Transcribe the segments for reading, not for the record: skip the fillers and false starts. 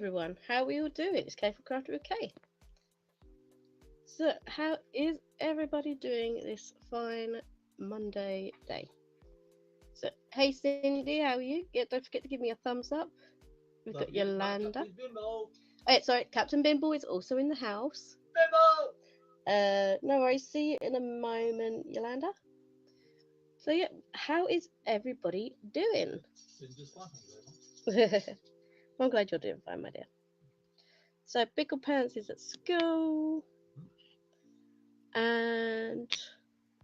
everyone, how are we all doing? It's K for Crafter with K. So, how is everybody doing this fine Monday day? So, hey Cindy, how are you? Yeah, don't forget to give me a thumbs up. We've got Yolanda. Oh, sorry, Captain Bimble is also in the house. No worries, see you in a moment, Yolanda. So yeah, how is everybody doing? I'm glad you're doing fine, my dear. So Pickle Pants is at school. And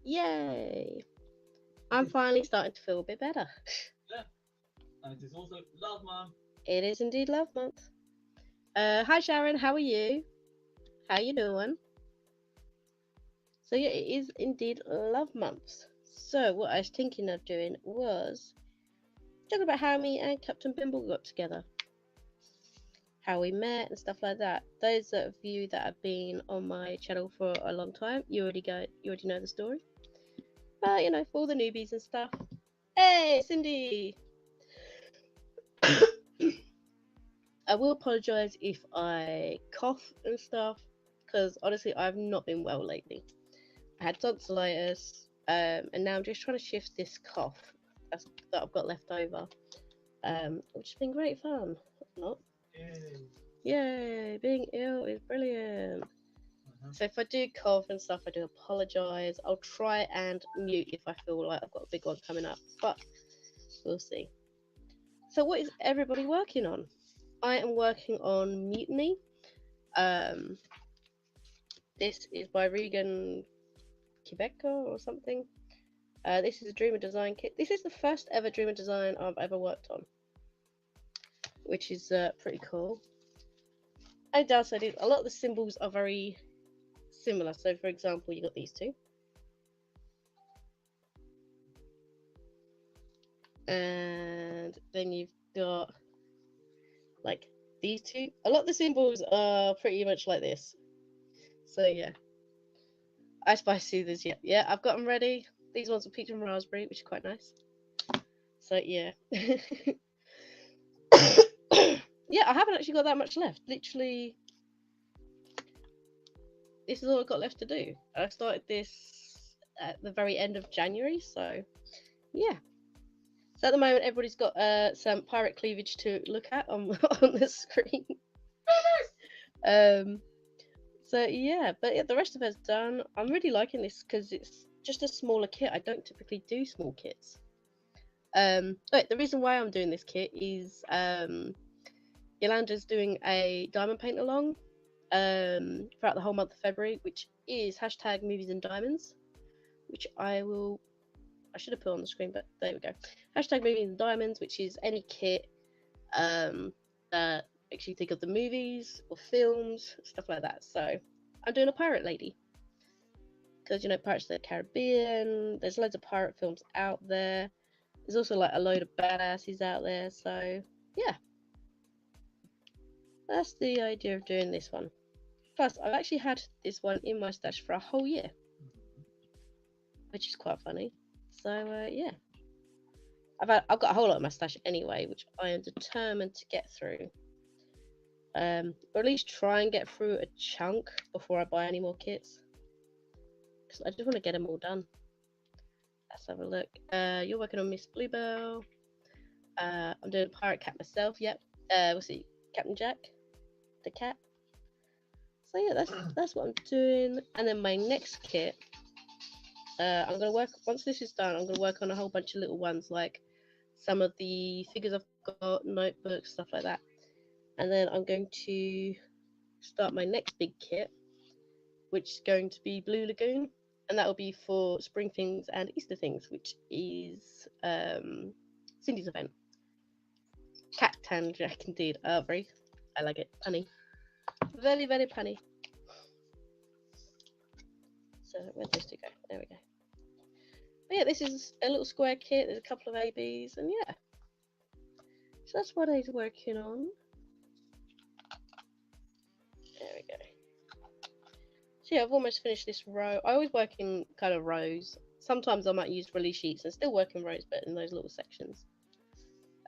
yay! I'm finally starting to feel a bit better. Yeah, and it is also Love Month. It is indeed Love Month. Hi Sharon, how are you? How you doing? So yeah, it is indeed Love Month. So what I was thinking of doing was talking about how me and Captain Bimble got together, how we met and stuff like that. Those of you that have been on my channel for a long time, you already know the story. But you know, for all the newbies and stuff. Hey, Cindy! I will apologise if I cough and stuff, because honestly, I've not been well lately. I had tonsillitis, and now I'm just trying to shift this cough that I've got left over, which has been great fun. Not? Yay! Being ill is brilliant. So if I do cough and stuff, I do apologise. I'll try and mute if I feel like I've got a big one coming up, but we'll see. So what is everybody working on? I am working on Mutiny. This is by Regan Quebecer or something. This is a Dreamer design kit. This is the first ever Dreamer design I've ever worked on, which is pretty cool. And downside is a lot of the symbols are very similar. So for example, you got these two. And then you've got like these two. A lot of the symbols are pretty much like this. So yeah. I Spice Soothers, yeah, I've got them ready. These ones are peach and raspberry, which is quite nice. So yeah. Yeah, I haven't actually got that much left. Literally, this is all I've got left to do. I started this at the very end of January, so yeah. So at the moment, everybody's got some pirate cleavage to look at on on the screen. So yeah, but yeah, the rest of it's done. I'm really liking this because it's just a smaller kit. I don't typically do small kits. The reason why I'm doing this kit is Yolanda's doing a diamond paint along throughout the whole month of February, which is hashtag movies and diamonds, which I should have put on the screen, but there we go. Hashtag movies and diamonds, which is any kit that makes you think of the movies or films, stuff like that. So I'm doing a pirate lady because you know Pirates of the Caribbean. There's loads of pirate films out there. There's also like a load of badasses out there. So yeah, that's the idea of doing this one. Plus, I've actually had this one in my stash for a whole year, which is quite funny. So yeah, I've got a whole lot of my stash anyway, which I am determined to get through. Or at least try and get through a chunk before I buy any more kits, because I just want to get them all done. Let's have a look. You're working on Miss Bluebell. I'm doing a pirate cat myself. Yep. We'll see. Captain Jack, the cat. So yeah, that's what I'm doing. And then my next kit, I'm gonna work. Once this is done, I'm gonna work on a whole bunch of little ones, like some of the figures I've got, notebooks, stuff like that. And then I'm going to start my next big kit, which is going to be Blue Lagoon, and that will be for Spring Things and Easter Things, which is Cindy's event. Captain Jack, indeed. Very, I like it. Punny. Very, very punny. So where's this to go? There we go. But yeah, this is a little square kit. There's a couple of ABs, and yeah. So that's what I was working on. There we go. So yeah, I've almost finished this row. I always work in kind of rows. Sometimes I might use release sheets and still work in rows, but in those little sections.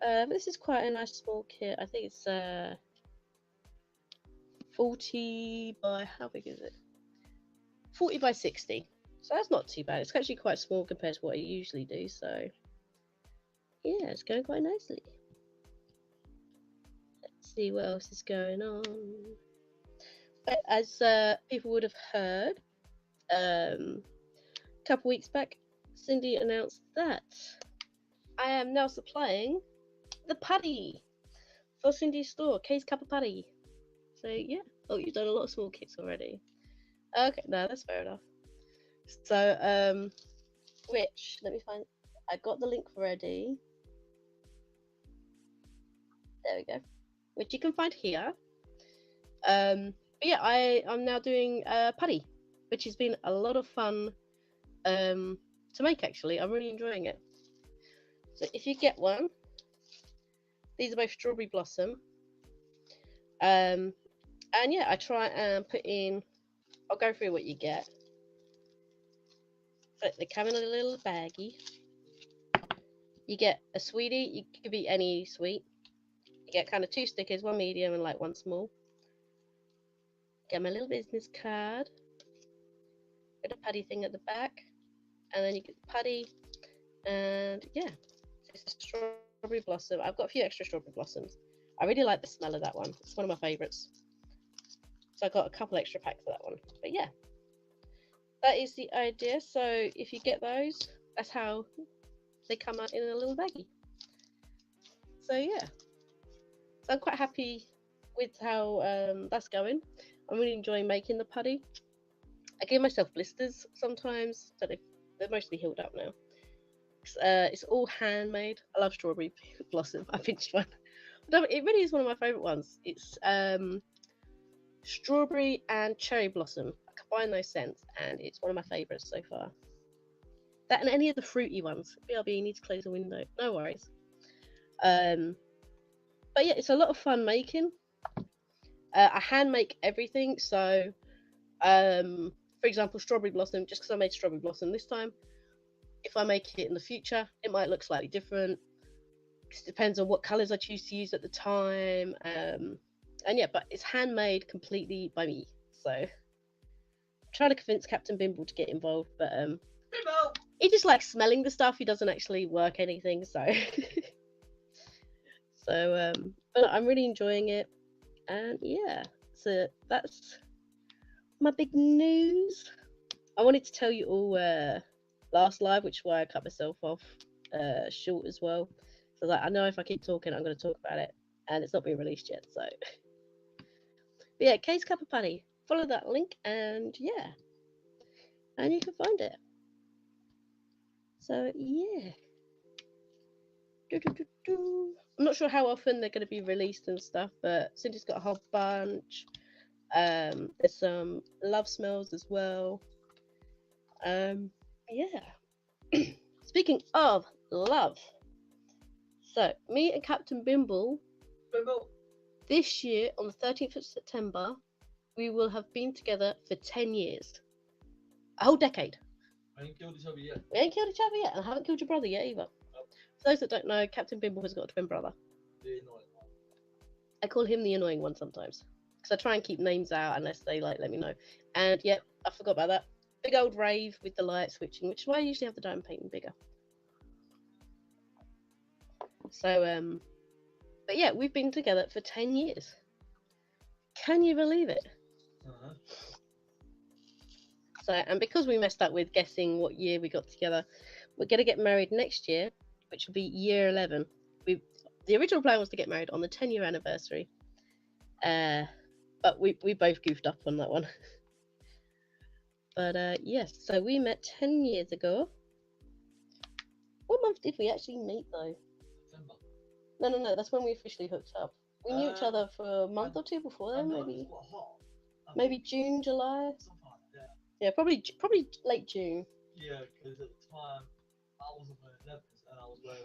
But this is quite a nice small kit. I think it's 40 by, how big is it? 40 by 60. So that's not too bad. It's actually quite small compared to what I usually do. So yeah, it's going quite nicely. Let's see what else is going on. But as people would have heard, a couple weeks back, Cindy announced that I am now supplying the putty for Cindy's store, Kay's Cup of Putty. So yeah, oh, you've done a lot of small kits already. Okay, no, that's fair enough. So which, let me find, I got the link ready. There we go. Which you can find here. But yeah, I'm now doing putty, which has been a lot of fun to make. Actually, I'm really enjoying it. So if you get one, these are both strawberry blossom. And yeah, I try and put in. I'll go through what you get. But they come in a little baggie. You get a sweetie. You could be any sweet. You get kind of 2 stickers, 1 medium and like 1 small. Get my little business card. Get a putty thing at the back, and then you get the putty. And yeah, it's a strawberry blossom. I've got a few extra strawberry blossoms. I really like the smell of that one. It's one of my favourites. So I got a couple extra packs of that one. But yeah, that is the idea. So if you get those, that's how they come out in a little baggie. So yeah, so I'm quite happy with how that's going. I'm really enjoying making the putty. I give myself blisters sometimes, but they're mostly healed up now. It's all handmade. I love strawberry blossom. I pinched one. It really is one of my favourite ones. It's strawberry and cherry blossom. I combine those scents, and it's one of my favourites so far. That and any of the fruity ones. BRB, you need to close the window. No worries. But yeah, it's a lot of fun making. I hand make everything. So, for example, strawberry blossom. Just because I made strawberry blossom this time, if I make it in the future, it might look slightly different. It depends on what colours I choose to use at the time. And yeah, but it's handmade completely by me. So I'm trying to convince Captain Bimble to get involved, but he just likes smelling the stuff. He doesn't actually work anything. So but I'm really enjoying it. And yeah, so that's my big news. I wanted to tell you all last live, which is why I cut myself off short as well. So like, I know if I keep talking, I'm going to talk about it, and it's not been released yet. So, but yeah, Kay's Cup of Putty. Follow that link, and yeah, and you can find it. So yeah, I'm not sure how often they're going to be released and stuff, but Cindy's got a whole bunch. There's some love smells as well. Yeah. Speaking of love, so me and Captain Bimble, this year on the 13th of September, we will have been together for 10 years. A whole decade. We ain't killed each other yet. We ain't killed each other yet, and I haven't killed your brother yet either. Nope. For those that don't know, Captain Bimble has got a twin brother. The annoying one. I call him the annoying one sometimes, because I try and keep names out unless they like let me know. And yeah, I forgot about that. Big old rave with the light switching, which is why I usually have the diamond painting bigger. So but yeah, we've been together for 10 years. Can you believe it? Uh-huh. So, and because we messed up with guessing what year we got together, we're going to get married next year, which will be year 11. The original plan was to get married on the 10-year anniversary. But we both goofed up on that one. But yes, so we met 10 years ago. What month did we actually meet though? December. No, that's when we officially hooked up. We knew each other for a month or two before then, maybe June, July. Something like that. Yeah, probably late June. Yeah, because at the time I wasn't wearing leathers and I was wearing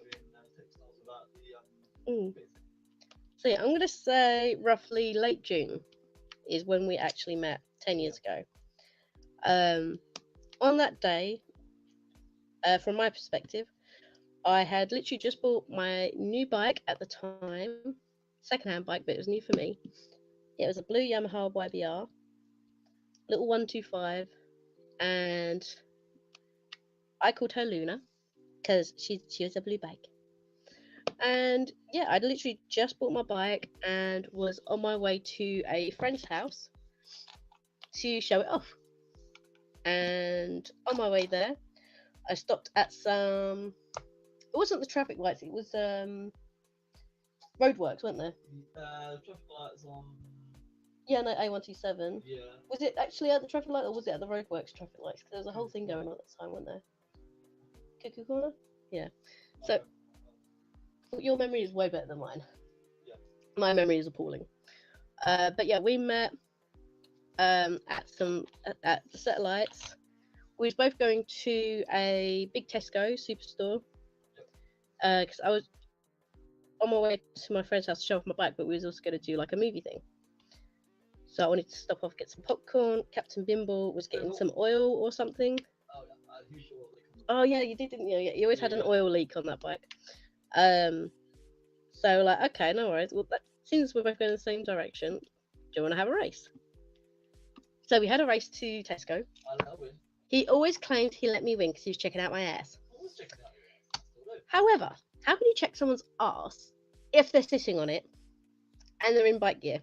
textiles about the bits. So yeah, I'm gonna say roughly late June is when we actually met 10 years ago. On that day, from my perspective, I had literally just bought my new bike at the time, second-hand bike, but it was new for me. It was a blue Yamaha YBR, little 125, and I called her Luna because she was a blue bike. And yeah, I'd literally just bought my bike and was on my way to a friend's house to show it off. And on my way there, I stopped at some. It wasn't the traffic lights. It was roadworks, weren't there? Traffic lights on. Yeah, no, A127. Yeah. Was it actually at the traffic light or was it at the roadworks traffic lights? Because there was a whole thing going on at the time, wasn't there? Cuckoo Corner? Yeah. So, your memory is way better than mine. Yeah. My memory is appalling. But yeah, we met at the set of lights. We was both going to a big Tesco superstore. Because I was on my way to my friend's house to show off my bike, but we was also going to do like a movie thing. So I wanted to stop off, get some popcorn. Captain Bimble was getting some oil or something. Oh yeah, you did, didn't you? Yeah, you always had an oil leak on that bike. So like, okay, no worries. Well, since we're both going in the same direction, do you want to have a race? So we had a race to Tesco. He always claimed he let me win because he was checking out my ass. However, how can you check someone's ass if they're sitting on it and they're in bike gear?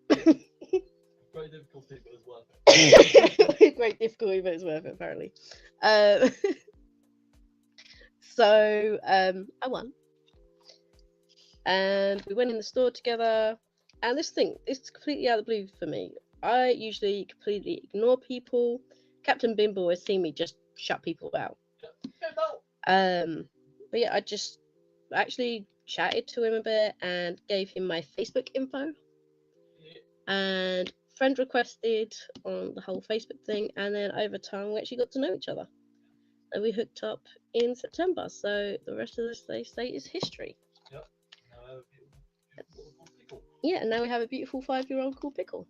Great difficulty, but it's worth it. Great difficulty, but it's worth it, apparently. So I won. And we went in the store together. And this is completely out of the blue for me. I usually completely ignore people. Captain Bimble has seen me just shut people out. But yeah, I just actually chatted to him a bit and gave him my Facebook info. And friend requested on the whole Facebook thing, and then over time we actually got to know each other. And we hooked up in September, so the rest of this, they say, is history. Yep. Yeah, and now we have a beautiful 5-year-old called Pickle.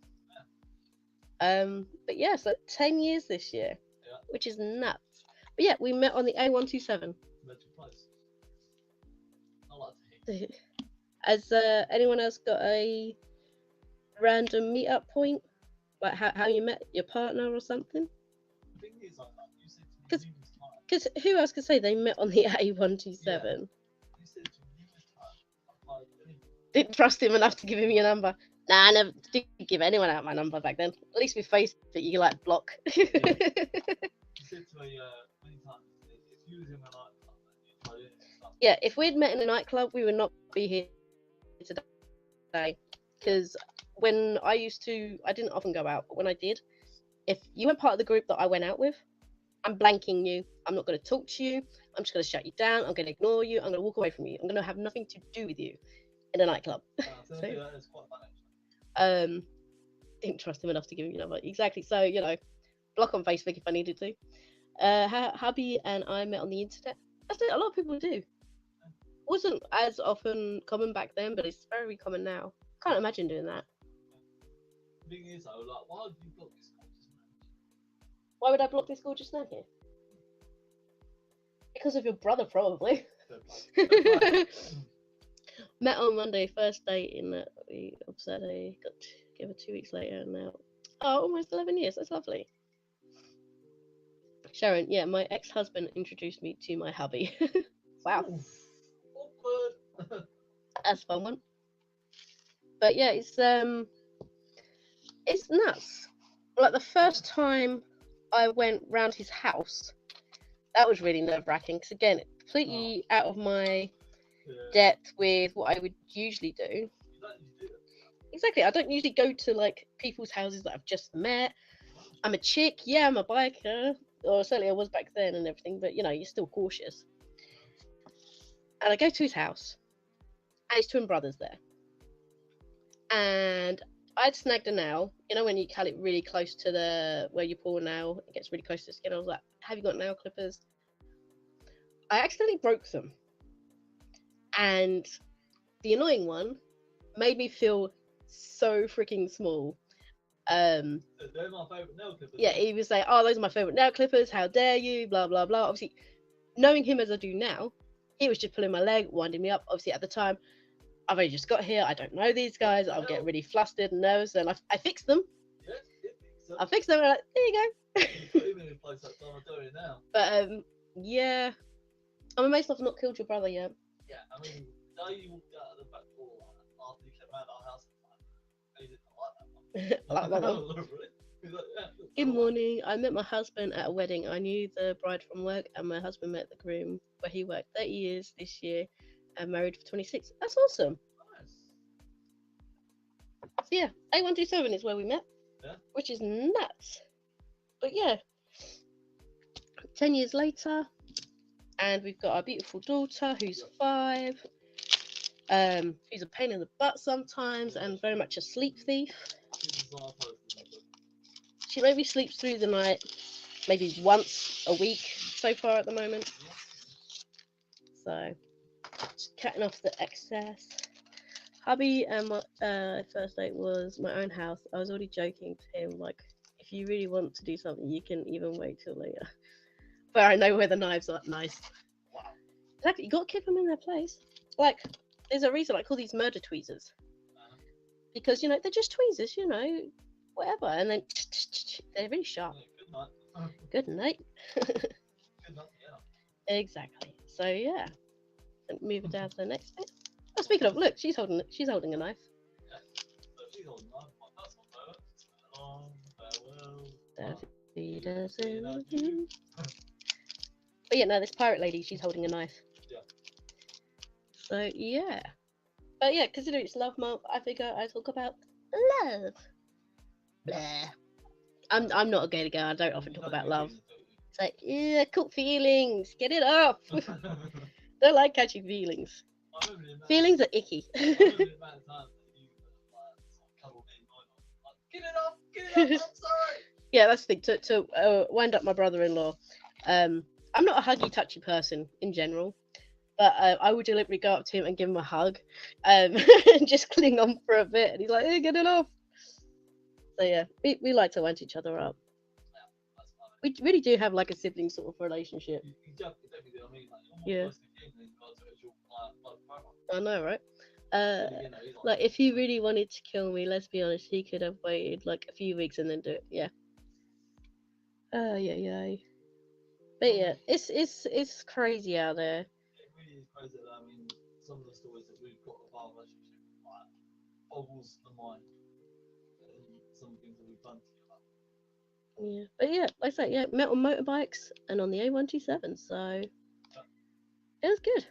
But yeah, so 10 years this year, which is nuts. But yeah, we met on the A127. Has anyone else got a random meetup point? Like how you met your partner or something? Because who else could say they met on the A127? Didn't trust him enough to give him your number. Nah, I never did give anyone out my number back then. At least with Facebook, you can like block. He said to me many times, if you was in a nightclub, yeah, if we'd met in a nightclub, we would not be here today. Because when I didn't often go out, but when I did, if you weren't part of the group that I went out with, I'm blanking you. I'm not going to talk to you. I'm just going to shut you down. I'm going to ignore you. I'm going to walk away from you. I'm going to have nothing to do with you in a nightclub. So, that is quite fun, didn't trust him enough to give him your number. Exactly. So, block on Facebook if I needed to. Hubby and I met on the internet. That's it. A lot of people do. Wasn't as often common back then, but it's very common now. Can't imagine doing that. The thing is, though, like, why would you block this gorgeous man? Why would I block this gorgeous man here? Because of your brother, probably. Met on Monday, first date in the of Saturday, got together 2 weeks later, and now almost 11 years. That's lovely. Sharon, yeah, my ex-husband introduced me to my hubby. Wow. Awkward. That's a fun one. But yeah, it's nuts. Like the first time I went round his house, that was really nerve-wracking because again, completely out of my depth with what I would usually do. Exactly, I don't usually go to like people's houses that I've just met. I'm a chick, yeah, I'm a biker, or certainly I was back then and everything, but you're still cautious. And I go to his house, and his twin brother's there. And I'd snagged a nail, when you cut it really close to where you pull a nail, it gets really close to the skin. I was like, have you got nail clippers? I accidentally broke them. And the annoying one made me feel so freaking small. They're my favourite nail clippers. Yeah, he was like, oh, those are my favourite nail clippers, how dare you, blah, blah, blah. Obviously, knowing him as I do now, he was just pulling my leg, winding me up. Obviously, at the time, I've only just got here. I don't know these guys. I'll get really flustered and nervous, and I fixed them. Yeah, so. I fixed them, and like, there you go. Put him in a place that time. I'm doing it now. But yeah, I'm amazed I've not killed your brother yet. Yeah, I mean, now you walked out of the back door after you came out of our house, and he didn't like that one. Good morning. I met my husband at a wedding. I knew the bride from work, and my husband met the groom where he worked 30 years this year and married for 26. That's awesome. Nice. So yeah, A127 is where we met, which is nuts. But yeah, 10 years later, and we've got our beautiful daughter who's 5. Who's a pain in the butt sometimes and very much a sleep thief. She maybe sleeps through the night, maybe once a week so far at the moment. So, just cutting off the excess. Hubby and my first date was my own house. I was already joking to him, like, if you really want to do something, you can even wait till later. But I know where the knives are. Nice. Wow. Exactly, you got to keep them in their place. Like, there's a reason I call these murder tweezers. Because, you know, they're just tweezers, you know, whatever. And then they're really sharp. Good night. Good night, yeah. Exactly. So, yeah. And moving down to the next bit. Oh, speaking of, look, she's holding a knife. Yeah. So she's holding a knife. That's not farewell. But yeah, no, this pirate lady, she's holding a knife. Yeah. So, yeah. But yeah, considering it's Love Month, I figure I talk about love. Blah. I'm not a gay girl. I don't often talk about love. It's like, yeah, cool feelings. Get it off. Don't like catching feelings. Feelings are icky. Get it off, I'm sorry. Yeah, that's the thing. To wind up my brother-in-law. I'm not a huggy, touchy person in general. But I would deliberately go up to him and give him a hug, and just cling on for a bit. And he's like, "Hey, get it off." So yeah, we like to wind each other up. We really do have like a sibling sort of relationship. Yeah. I know, right? Like if he really wanted to kill me, let's be honest, he could have waited like a few weeks and then do it. Yeah. Yeah. But yeah, it's crazy out there. Really is crazy. I mean, some of the stories that we've got of our relationship like boggles the mind. And some things that we've done together. Yeah, but yeah, like I say, yeah, met on motorbikes and on the A127, so it was good.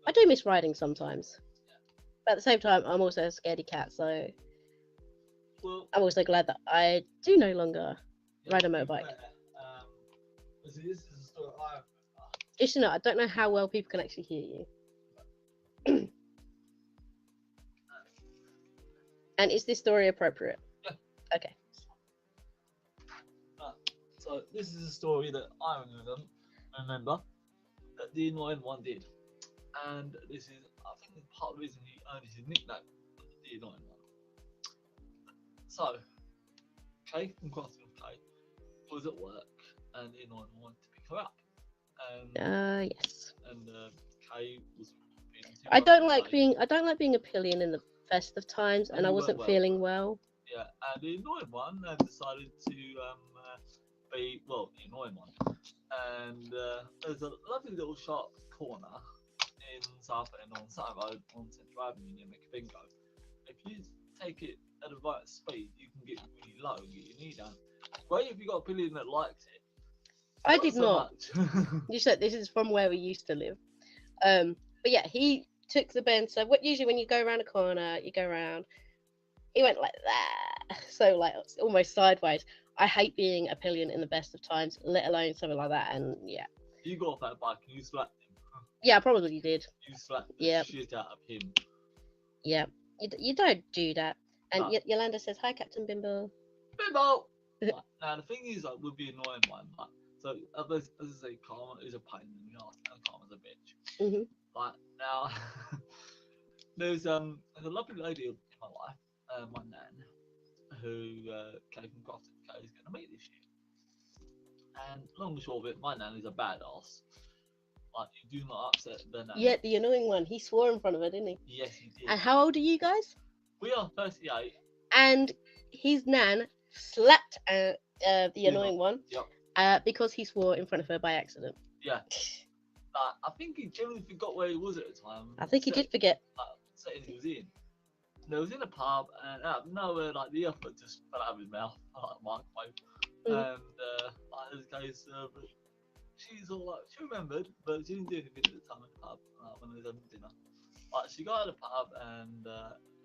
I do miss riding sometimes, but at the same time, I'm also a scaredy cat, so I'm also glad that I do no longer ride a motorbike. This is a story I Just you know, I don't know how well people can actually hear you. And is this story appropriate? Yeah. Okay. So this is a story that I remember that the annoying one did, and this is I think part of the reason he earned his nickname, the annoying one. So, Kay from Crossing Kay was at work, and the annoying one wanted to pick her up. Yes. And Kay was. I don't like being a pillion in the best of times, and I wasn't feeling well. Yeah, and the annoying one decided to be the annoying one. And there's a lovely little sharp corner in South End on South Road on Central Avenue near Bingo. If you take it at the right speed, you can get really low and get your knee down. Great if you got a pillion that likes it. I did not. You said this is from where we used to live. But yeah, he took the bend. So usually when you go around a corner, you go around. He went like that, so like almost sideways. I hate being a pillion in the best of times, let alone something like that. And yeah, you got off that bike and you slapped him. Yeah, I probably did. You slapped the shit out of him. Yeah, you don't do that. And Yolanda says, "Hi, Captain Bimbo." Bimbo. Now the thing is, like, with the annoying one, like, so as I say, Karma is a pain in the ass, and Karma's a bitch. Mm-hmm. But now there's a lovely lady in my life, my nan, who came from Grafton K is going to meet this year. And long and short of it, my nan is a badass. Like, you do not upset the nan. Yeah, the annoying one. He swore in front of her, didn't he? Yes, he did. And how old are you guys? We are 38. And his nan slapped the annoying one Yep. because he swore in front of her by accident. Yeah. I think he generally forgot where he was at the time. I think he did forget. Setting he was in. And he was in a pub, and out of nowhere, like, the effort just fell out of his mouth, like a microwave. And like, this case, but she's all like, she remembered, but she didn't do anything at the time at the pub when they was having dinner. Like, she got out of the pub, and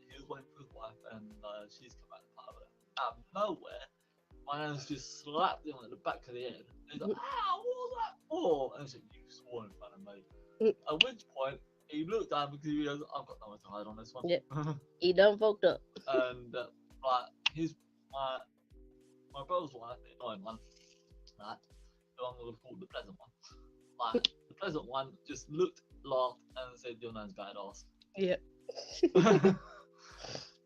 he was waiting for his wife, and she's come out of the pub. Out of nowhere, my nan's just slapped him at the back of the head. He's like, "Ah, what was that for?" And she said, "You swore in front of me." At which point, he looked down because he goes, "I've got nowhere to hide on this one." Yep. He done fucked up. And like my brother's wife, the annoying one, right, the one we called the pleasant one. Like, the pleasant one just looked, laughed, and said, "Your nan's badass." Yep.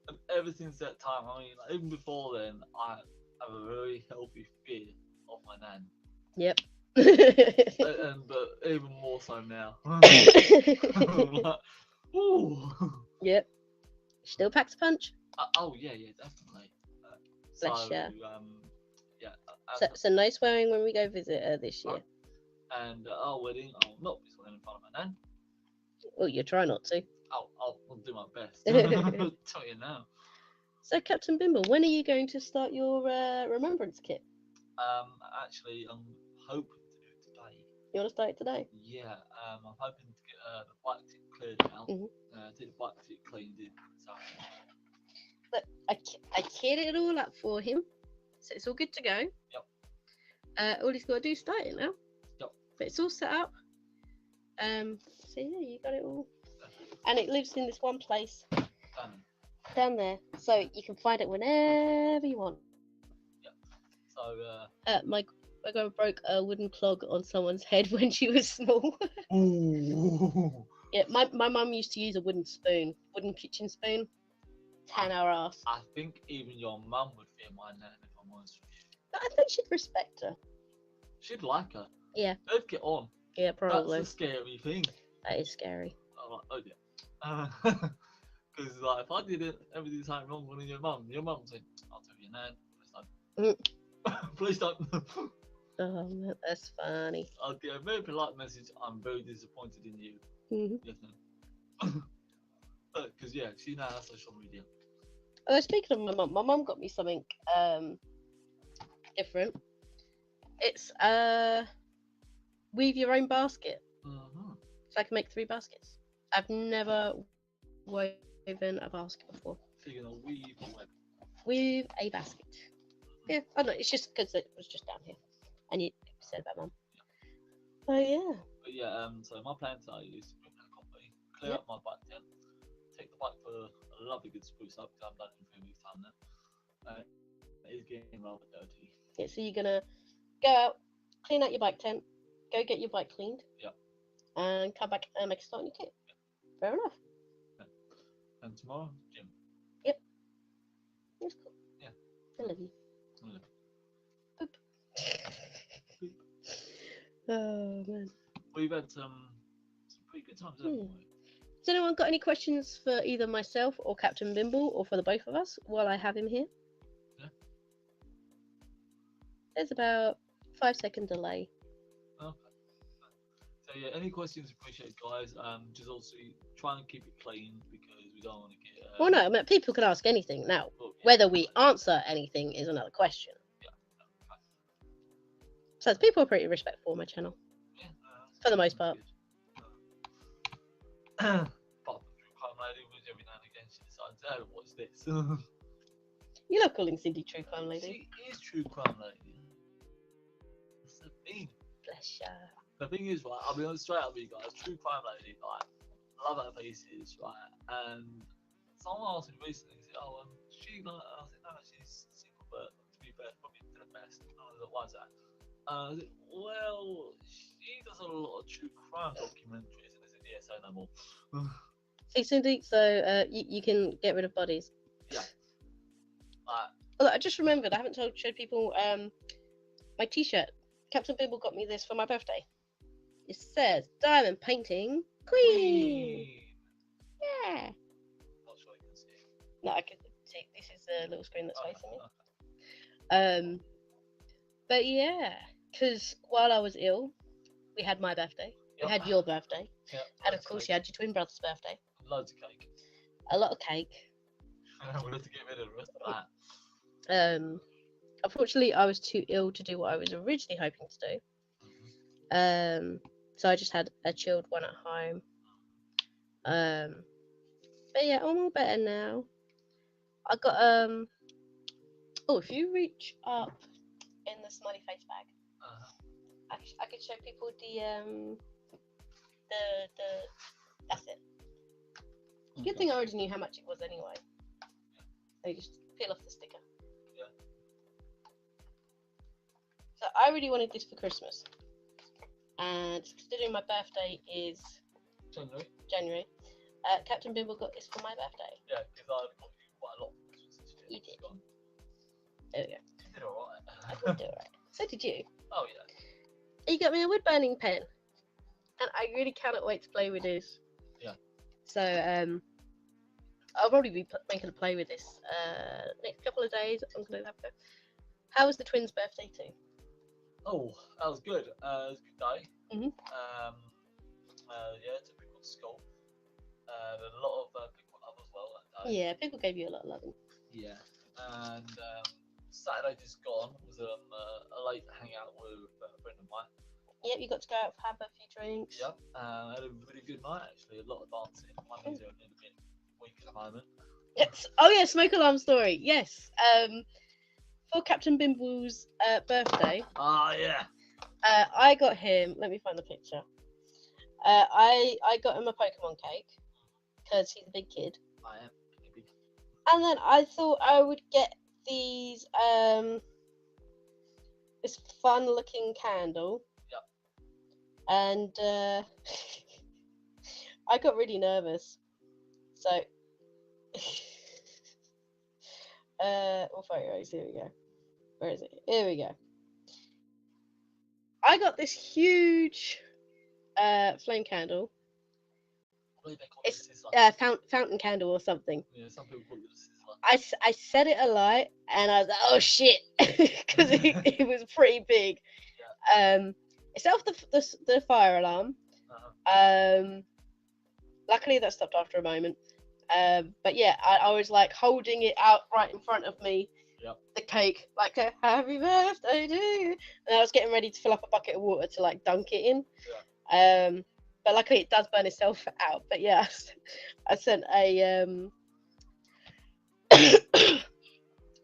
And ever since that time, I mean, like, even before then, I have a very healthy fear of my nan. Yep. But even more so now. Like, ooh. Yep. Still packs a punch. Oh yeah, definitely. Bless ya. Yeah. So no swearing when we go visit her this year. And at our wedding, I will not be swearing in front of my nan. Well, you try not to. I'll do my best. Tell you now. So, Captain Bimble, when are you going to start your remembrance kit? Actually, I'm hoping to do it today. You want to start it today? Yeah. I'm hoping to get the bike tick cleared now. Did the bike tick cleaned in. So. But I kit it all up for him, so it's all good to go. Yep. All he's got to do is start it now. Yep. But it's all set up. So yeah, you got it all. And it lives in this one place down there, so you can find it whenever you want. Yeah. So my grandma broke a wooden clog on someone's head when she was small. Ooh. Yeah, my mum used to use a wooden kitchen spoon. Tan our ass. I think even your mum would fear my nan if I'm honest with you. But I think she'd respect her. She'd like her. Yeah. They'd get on. Yeah, probably. That's a scary thing. That is scary. I'm like, oh yeah. Because like, if I did everything something wrong with your mum would say, "I'll tell your nan. Please don't." Oh, that's funny. I'll get a very polite message. "I'm very disappointed in you." Because yeah, she now has social media. Oh, speaking of my mum got me something different. It's weave your own basket. So I can make 3 baskets. I've never woven a basket before. So you're gonna weave a web. Weave a basket. Yeah, I don't know. It's just because it was just down here, and you said about mum. Oh yeah. But yeah, so my plan today is to bring that coffee, clear up my bike tent, take the bike for a lovely good spruce up because I've done it in 3 weeks' time now. It is getting rather dirty. Yeah, so you're gonna go out, clean out your bike tent, go get your bike cleaned. Yep. And come back and make a start on your kit. Yep. Fair enough. Yeah. And tomorrow, gym. Yep. That's cool. Yeah. I love you. I love you. Boop. Oh man. We've had some pretty good times, haven't we? Has anyone got any questions for either myself or Captain Bimble, or for the both of us while I have him here? Yeah. There's about 5-second delay. Okay. So yeah, any questions appreciated, guys. Just also try and keep it clean because we don't want to get. Well, no, I mean, people can ask anything now. Well, yeah. Whether we answer anything is another question. Yeah. Okay. So people are pretty respectful on my channel. Yeah. For the most part. But the true crime lady was every now and again she decides, "Oh, what's this?" You love calling Cindy True Crime Lady. She is true crime lady. That's the thing. Bless ya. The thing is, right, I'll be honest straight up with you guys, true crime lady, like, love her pieces, right, and someone asked me recently, said, "Oh, she, like," I said, "No, she's single, but to be fair, probably to the best." And I was like, "Why is that?" I said, "Well, she does a lot of true crime documentaries," and I said, "Yeah, say no more." See, Cindy, so you can get rid of bodies. Yeah. Well, I just remembered, I haven't showed people my t-shirt. Captain Bimble got me this for my birthday. It says Diamond Painting Queen. Yeah. Not sure you can see it. No, I can see. This is the little screen that's Oh, facing me. okay. But yeah, because while I was ill, we had my birthday. We had your birthday. Yeah, And of course, you had your twin brother's birthday. loads of cake. A lot of cake. We had to get rid of the rest of that. Unfortunately, I was too ill to do what I was originally hoping to do. So I just had a chilled one at home. But yeah, I'm all better now. I got Oh, if you reach up in the smiley face bag, I could show people the that's it. Good thing I already knew how much it was anyway. So you just peel off the sticker. Yeah. So I really wanted this for Christmas, and considering my birthday is January, Captain Bimble got this for my birthday. Yeah, because I got you quite a lot for Christmas this year. You did. There we go. You did alright. I did do alright. So did you. Oh yeah. You got me a wood burning pen, and I really cannot wait to play with this. Yeah. So I'll probably be making a play with this next couple of days. I'm gonna have to. How was the twins' birthday too? Oh, that was good. It was a good day. Mhm. Yeah, took people to school. A lot of people love as well that day. Yeah, people gave you a lot of loving. Yeah, and Saturday just gone was a late hangout with a friend of mine. Yep, you got to go out, have a few drinks. Yep, had a really good night actually. A lot of dancing. My knees are a little bit weak at the moment. Yes. Oh yeah, smoke alarm story. Yes. For Captain Bimble's birthday. Ah yeah. I got him. Let me find the picture. I got him a Pokemon cake because he's a big kid. I am big. And then I thought I would get these this fun looking candle. Yep. And I got really nervous. So photos, here we go. Where is it? Here we go. I got this huge flame candle. It's fountain candle or something. Yeah, some people call it a sizzler. I set it alight and I was like, oh shit, because it was pretty big. Yeah. It set off the fire alarm. Luckily that stopped after a moment. But yeah, I was like holding it out right in front of me. Yep. The cake, like a happy birthday to you. And I was getting ready to fill up a bucket of water to like dunk it in. Yeah. But luckily it does burn itself out. But yeah, I sent a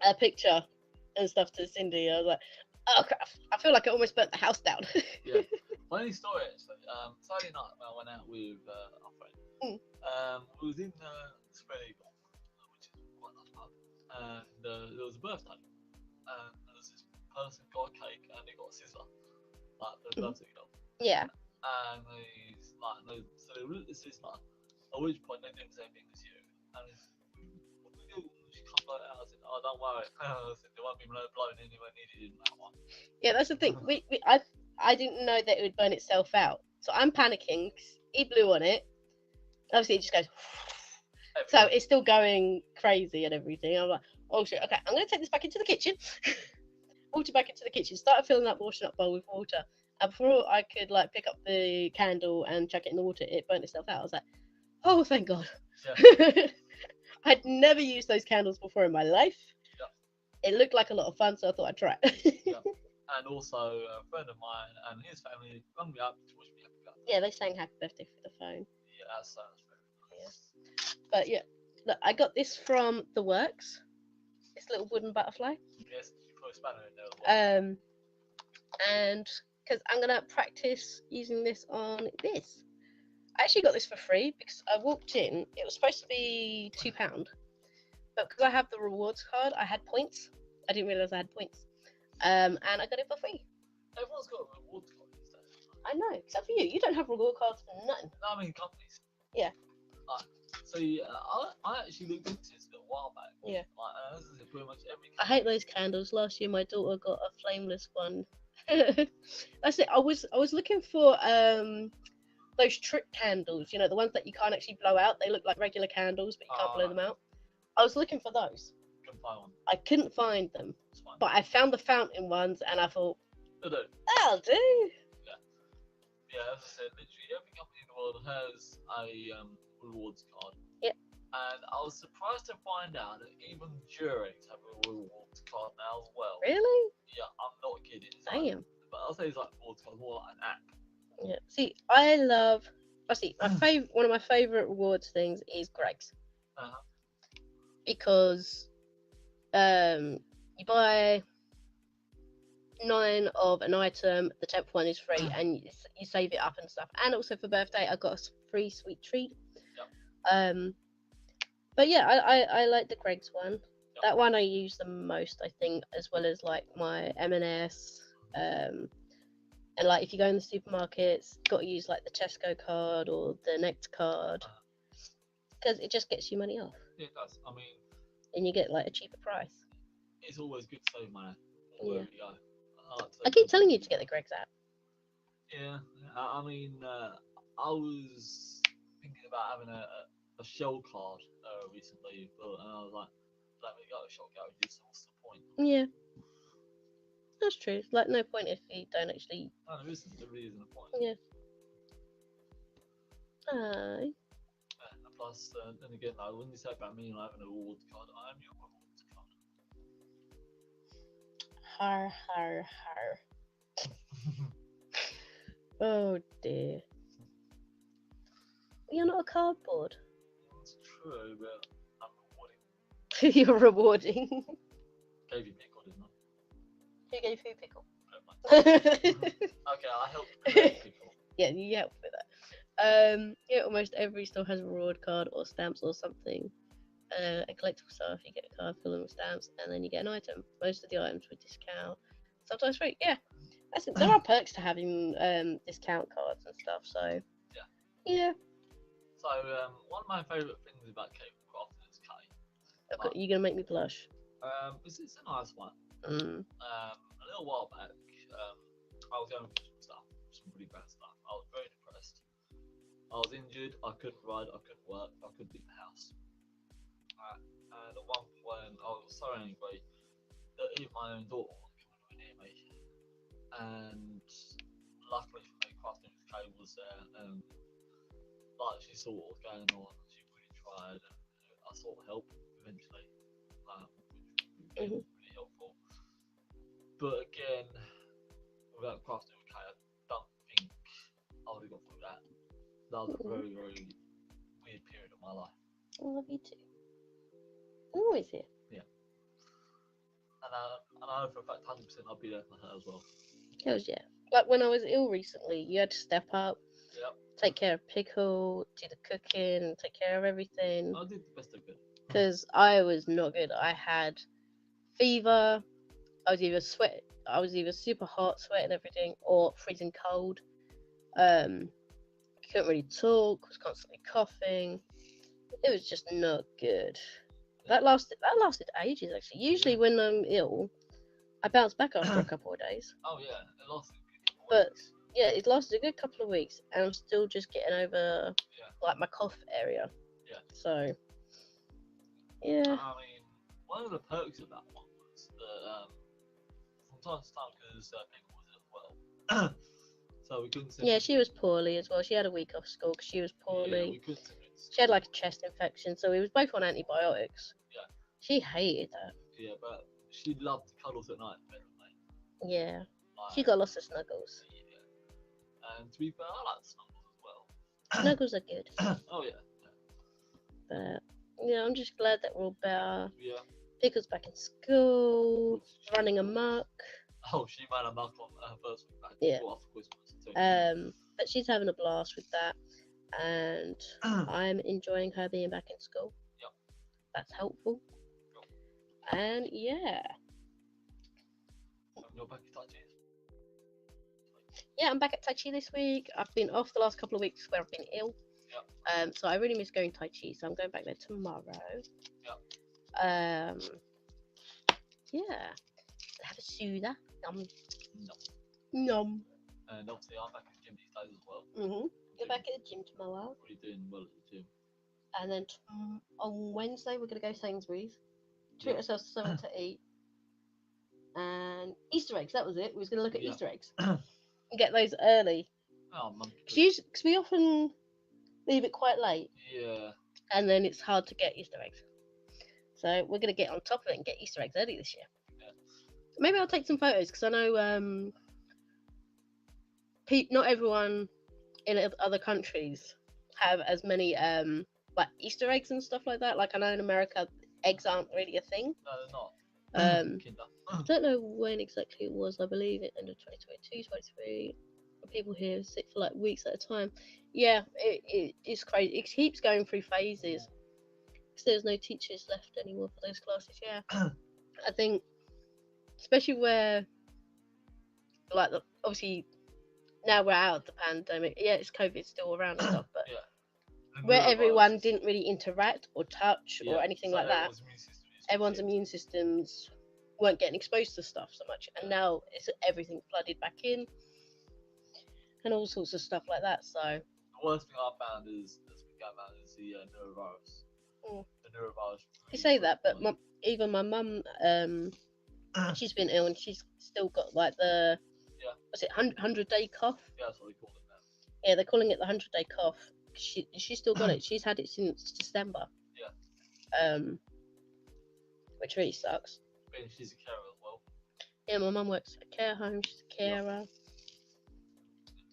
a picture and stuff to Cindy. I was like, oh crap, I feel like I almost burnt the house down. Yeah. Funny story actually. Saturday night when I went out with our friend, we was in Spread Eagle, which is quite a nice pub, and there was a birthday, and there was this person got a cake and they got a sizzler, like the birthday girl. Yeah. And so they lit the sizzler, at which point they did the same thing as you. And what do we do? She comes like out. I said, oh, don't worry. I said, there won't be blown anywhere needed in that one. Yeah, that's the thing. I didn't know that it would burn itself out. So I'm panicking. He blew on it. Obviously, it just goes. So it's still going crazy and everything. I'm like, oh shit, okay, I'm going to take this back into the kitchen. Walked it back into the kitchen, started filling that washing up bowl with water. And before I could like pick up the candle and chuck it in the water, it burnt itself out. I was like, oh, thank God. Yeah. I'd never used those candles before in my life. Yeah. It looked like a lot of fun, so I thought I'd try it. Yeah. And also, a friend of mine and his family rang me up to wish me happy birthday. Yeah, they sang happy birthday for the phone. Yeah, that sounds very nice. Yeah. But yeah, look, I got this from The Works. This little wooden butterfly. Yes, you put a spanner in there as well. And because I'm going to practice using this on this. I actually got this for free because I walked in, it was supposed to be £2, but because I have the rewards card, I had points. I didn't realise I had points. And I got it for free. Everyone's got a rewards card these days. I know, except for you. You don't have reward cards for nothing. No, I mean companies. Yeah. So yeah, I actually looked into this a while back. Yeah. This is pretty much every. I hate those candles. Last year, my daughter got a flameless one. That's it. I was looking for those trick candles. You know, the ones that you can't actually blow out. They look like regular candles, but you can't blow them out. I was looking for those. Couldn't find one. I couldn't find them, It's fine. but I found the fountain ones, and I thought It'll do. that'll do. Yeah, as I said, literally every company in the world has a rewards card. Yep. And I was surprised to find out that even Durex have a rewards card now as well. Really? Yeah, I'm not kidding. It's Damn. but I'll say it's like rewards card, more like an app. Yeah. See, I see my one of my favorite rewards things is Greg's, because you buy 9 of an item, the 10th one is free, and you save it up and stuff. And also for birthday, I got a free sweet treat. Yep. But yeah, I like the Greg's one. Yep. That one I use the most, I think, as well as like my M&S. And like if you go in the supermarkets, got to use like the Tesco card or the Next card, because it just gets you money off. Yeah, it does. I mean, and you get like a cheaper price. It's always good to save money wherever you go. I keep telling you to get the Greg's app. Yeah, I mean, I was thinking about having a shell card recently, but I was like, let me go to shell card. What's the point? Yeah, that's true. Like, no point if you don't actually. No, there isn't. There really isn't a point. Yeah. Aye. And plus, then again, like, when you say about me having a rewards card, I am your rewards card. Har har har. Oh dear. You're not a cardboard. That's true, but I'm rewarding. You're rewarding. Gave you pickle, didn't I? Who gave who pickle? Okay, I helped create pickle. Yeah, you help with that. Yeah, almost every store has a reward card or stamps or something. A collectible stuff, you get a card filled with stamps, and then you get an item. Most of the items with discount, sometimes free. Yeah, there are perks to having discount cards and stuff. So yeah. So one of my favourite things about cake crafting is cake. Okay, you're gonna make me blush. It's a nice one. Mm. A little while back, I was going through some really bad stuff. I was very depressed. I was injured. I couldn't ride. I couldn't work. I couldn't leave the house. And at one point, I was so angry that even my own daughter was coming near me. And luckily for me, crafting with Kay was there, and like she saw what was going on. She really tried, and I sort of helped eventually, which was really helpful. But again, without crafting with Kay, I don't think I would have got through that. That was a very, very weird period of my life. I love you too. I'm always here. Yeah. And I know for a fact 100% I'll be there for her as well. Hells yeah. Like when I was ill recently, you had to step up, take care of Pickle, do the cooking, take care of everything. I did the best I could. Because I was not good. I had fever. I was either super hot, sweating everything, or freezing cold. Couldn't really talk. Was constantly coughing. It was just not good. That lasted ages actually. Usually when I'm ill, I bounce back after a couple of days. Oh yeah, it lasted a couple But weeks. yeah, it lasted a good couple of weeks, and I'm still just getting over like my cough area. Yeah. So yeah. I mean, one of the perks of that one was that from time to time, because Pickle was ill as well, so we couldn't send. Yeah, she was poorly as well. She had a week off school because she was poorly. Yeah, we couldn't send it. She had like a chest infection, so we was both on antibiotics. Yeah. She hated that. Yeah, but she loved the cuddles at night better than me. Yeah. Like, She got lots of snuggles. Yeah. And to be fair, I like snuggles as well. Snuggles are good. Oh yeah. But yeah, I'm just glad that we're all better. Yeah. Pickle's back in school, running amok. Oh, she ran amok on her first week back. Yeah. After Christmas too. But she's having a blast with that, and I'm enjoying her being back in school. Yep. That's helpful. Yep. And yeah. You're back at Tai Chi? Yeah, I'm back at Tai Chi this week. I've been off the last couple of weeks where I've been ill. Yep. So I really miss going Tai Chi, so I'm going back there tomorrow. Yep. Yeah. Have a soother. No. Nom. And obviously, I'm back at the gym these days as well. Go back at the gym tomorrow. What are you doing well at the gym? And then on Wednesday, we're going to go Sainsbury's. Treat ourselves to something to eat. And Easter eggs, that was it. We was going to look at Easter eggs. And get those early. Oh, man. Because we often leave it quite late. Yeah. And then it's hard to get Easter eggs. So we're going to get on top of it and get Easter eggs early this year. Yeah. Maybe I'll take some photos because I know not everyone in other countries have as many like Easter eggs and stuff like that. Like I know in America, eggs aren't really a thing. No, they're not. I don't know when exactly it was. I believe it ended 2022, 23. People here sit for like weeks at a time. Yeah, it's crazy. It keeps going through phases. Because there's no teachers left anymore for those classes. Yeah, I think, especially where, like, obviously now we're out of the pandemic. Yeah, it's COVID still around and stuff, but where everyone didn't really interact or touch or anything like that, everyone's immune systems weren't getting exposed to stuff so much, and now it's everything flooded back in, and all sorts of stuff like that. So the worst thing I found is the neurovirus. The neurovirus. You say that, but even my mum, she's been ill and she's still got like the what's it, 100-day cough? Yeah, that's what they call it now. Yeah, they're calling it the 100-day cough. She's still got it. She's had it since December. Yeah. Which really sucks. And she's a carer as well. Yeah, my mum works at a care home. She's a carer.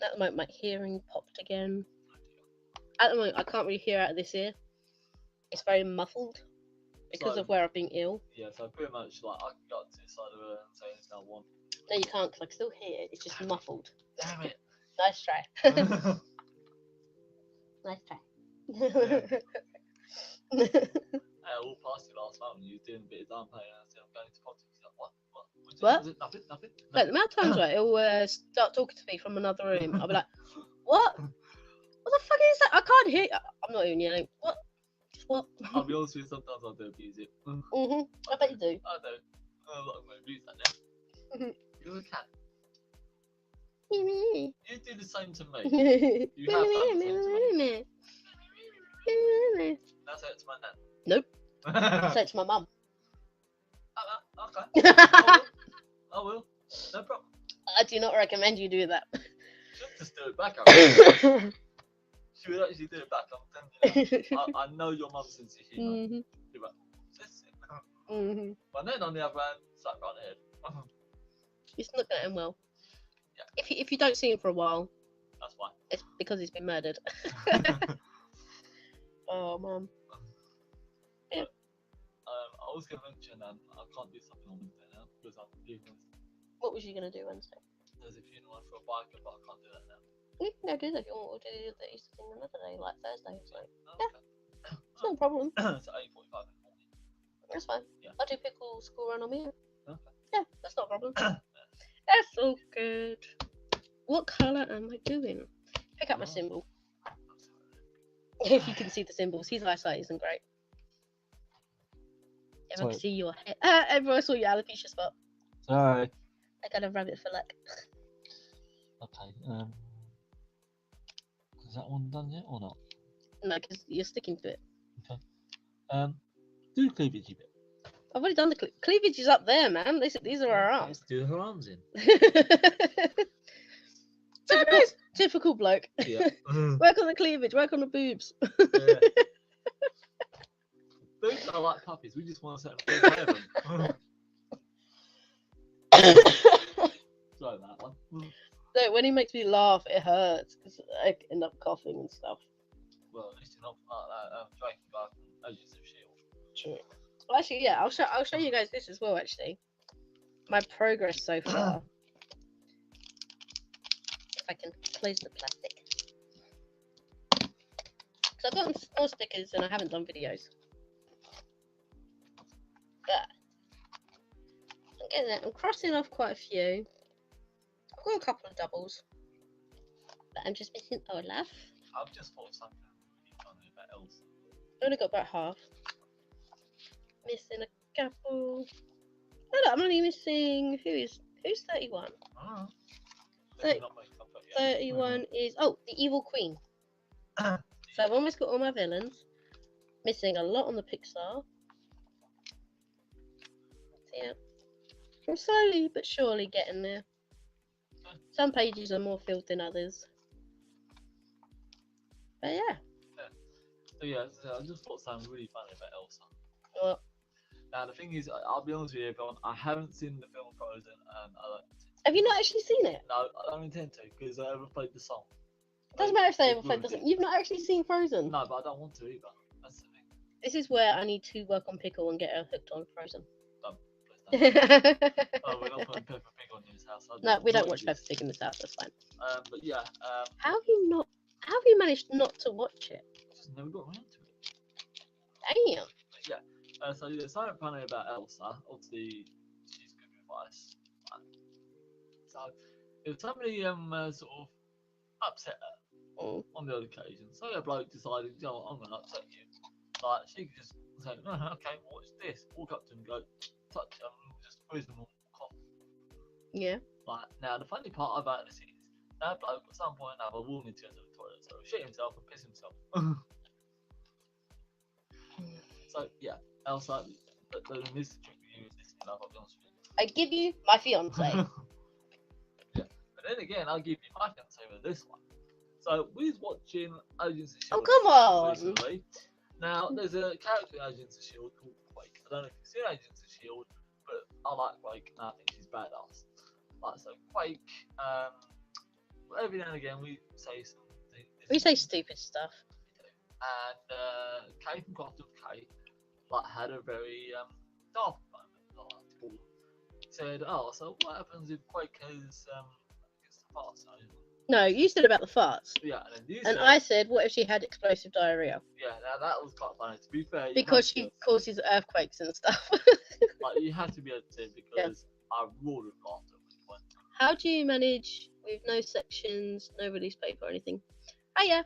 At the moment, my hearing popped again. At the moment, I can't really hear out of this ear. It's very muffled because of where I've been ill. Yeah, so pretty much like I can go up to the side of her and say anything I want. No, you can't because I can still hear it. It's just muffled. Damn it. Nice try. Nice try. I walked past you last night when you were doing a bit of drum playing and I said, I'm going to politics. He's like, what? What? Was it nothing? Like, the amount of times, right, it'll start talking to me from another room. I'll be like, what? What the fuck is that? I can't hear. I'm not even yelling. What? What? I'll be honest with you, sometimes I do abuse it. I bet you do. I do. I'm not going to abuse that now. You're a cat. You You do the same to me. You have done the same to me. Now say it to my dad. Nope. Say it to my mum. Okay. I will. No problem. I do not recommend you do that. She'll just do it back. She would actually do it back. I'm telling you. I know your mum's sense of humour. But then on the other hand, slap right head. It's not going to end well. Yeah. If you don't see him for a while, that's why. It's because he's been murdered. Oh, man. Yeah. I was going to mention I can't do something on Wednesday now because I'm leaving. What was you going to do Wednesday? There's a funeral for a biker, but I can't do that now. We can go do that if you want. We'll do the Easter thing another day, like Thursday. So. Okay. Yeah, it's no problem. It's at 8:45 in the morning. That's fine. Yeah. I'll do pickle school run on me. Okay. Yeah, that's not a problem. That's all good. What colour am I doing? Pick up my symbol. If you can see the symbols, his eyesight isn't great. Everyone can see your head. Everyone saw your alopecia spot. Sorry. I got a rabbit for luck. Okay. Is that one done yet or not? No, because you're sticking to it. Okay. Do the cleavage bit. I've already done the cleavage is up there, man. These are our arms. Do her arms in. Typical bloke. Yeah. Work on the cleavage. Work on the boobs. Yeah. Boobs are like puppies. We just want to set them free forever. Sorry about that one. So when he makes me laugh, it hurts because I end up coughing and stuff. Well, at least you're not like that. Draking back Agents of Shield. True. Well, actually, yeah, I'll show you guys this as well. Actually, my progress so far. If I can close the plastic, because I've got more stickers and I haven't done videos. But I'm getting there. I'm crossing off quite a few. I've got a couple of doubles, but I'm just missing Olaf. I've just thought of something really funny about Elsa. I only got about half. Missing a couple. Oh, look, I'm only missing who's 31. Oh. Definitely not makeup, but yeah. 31 is the Evil Queen. So I've almost got all my villains. Missing a lot on the Pixar. So yeah, I'm slowly but surely getting there. Some pages are more filled than others. But yeah. So yeah, so I just thought something really funny about Elsa. Well, Now the thing is, I'll be honest with you, everyone. I haven't seen the film Frozen, and I don't. have you not actually seen it? No, I don't intend to because I ever played the song. It doesn't matter if they ever ruined played it. You've not actually seen Frozen. No, but I don't want to either. That's the thing. This is where I need to work on Pickle and get her hooked on Frozen. Please don't. Oh, we're not putting Peppa Pig on in this house. No, we don't watch Peppa Pig in this house. That's fine. But yeah. How have you managed not to watch it? Just never got around to it. Damn. But yeah. So yeah, something funny about Elsa. Obviously, she's good with ice. So if somebody sort of upset her on the odd occasion, say a bloke decided, you know, I'm going to upset you. Like she could just say, no, okay, watch this. Walk up to him, and go touch him, just quiz him and walk off. Yeah. Like now, the funny part about this is that bloke at some point or another will need to go to the toilet, so shit himself and piss himself. So yeah, Elsa, the missed trick with you is this. I'll be honest with you. I give you my fiance. Yeah, but then again, I'll give you my fiance with this one. So we was watching Agents of Shield. Oh come on! Recently. Now there's a character in Agents of Shield called Quake. I don't know if you've seen Agents of Shield, but I like Quake and I think she's badass. Like so, Quake. Every now and again we say something. We say stupid stuff. And Kay from Craft of Kay had a very daft moment. I like to call it. He said, "Oh, so what happens if Quake has gets the farts?" No, you said about the farts. Yeah, and then you And said, I said, what if she had explosive diarrhea? Yeah, now that was quite funny. To be fair, Because she causes earthquakes and stuff. Like you have to be able to say because I roared with laughter at this point. How do you manage with no sections, no release paper or anything? Oh yeah.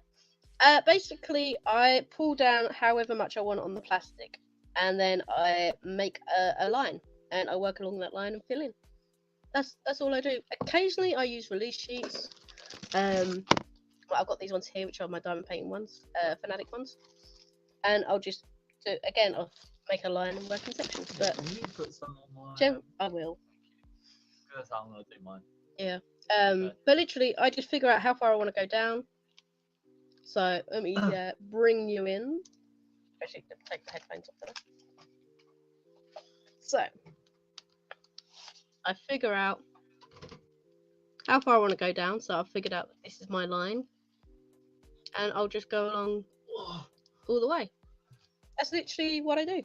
Basically, I pull down however much I want on the plastic, and then I make a line, and I work along that line and fill in. That's all I do. Occasionally, I use release sheets. Well, I've got these ones here, which are my diamond painting ones, Fanatic ones, and I'll just do again. I'll make a line and work in sections. But can you put some on my? I will. That's how I'm gonna do mine. Yeah. Okay. But literally, I just figure out how far I want to go down. So let me bring you in. Actually, take the headphones off there. So I figure out how far I want to go down. So I've figured out that this is my line, and I'll just go along all the way. That's literally what I do.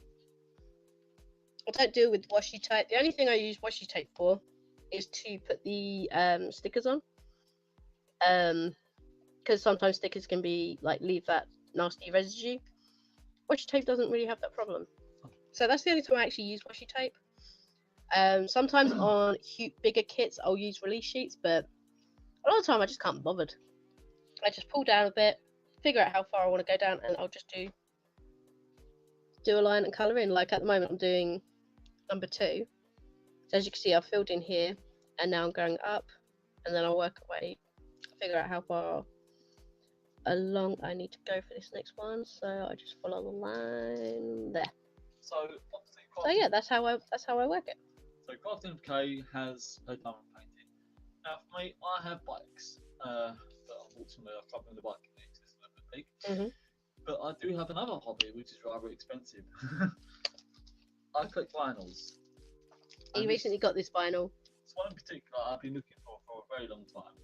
I don't deal with washi tape. The only thing I use washi tape for is to put the stickers on. Because sometimes stickers can be leave that nasty residue. Washi tape doesn't really have that problem. So that's the only time I actually use washi tape. Sometimes on bigger kits I'll use release sheets, but a lot of the time I just can't be bothered. I just pull down a bit, figure out how far I want to go down, and I'll just do a line and colour in. Like at the moment I'm doing number 2. So as you can see, I've filled in here, and now I'm going up, and then I'll work away, figure out how far along I need to go for this next one. So I just follow the line there. So yeah, that's how I work it. So Crafting of K has a diamond painting. Now for me, I have bikes. But unfortunately I can't bring the bike in because it's a little bit big. But I do have another hobby which is rather expensive. I collect vinyls. You recently got this vinyl. It's one in particular I've been looking for a very long time.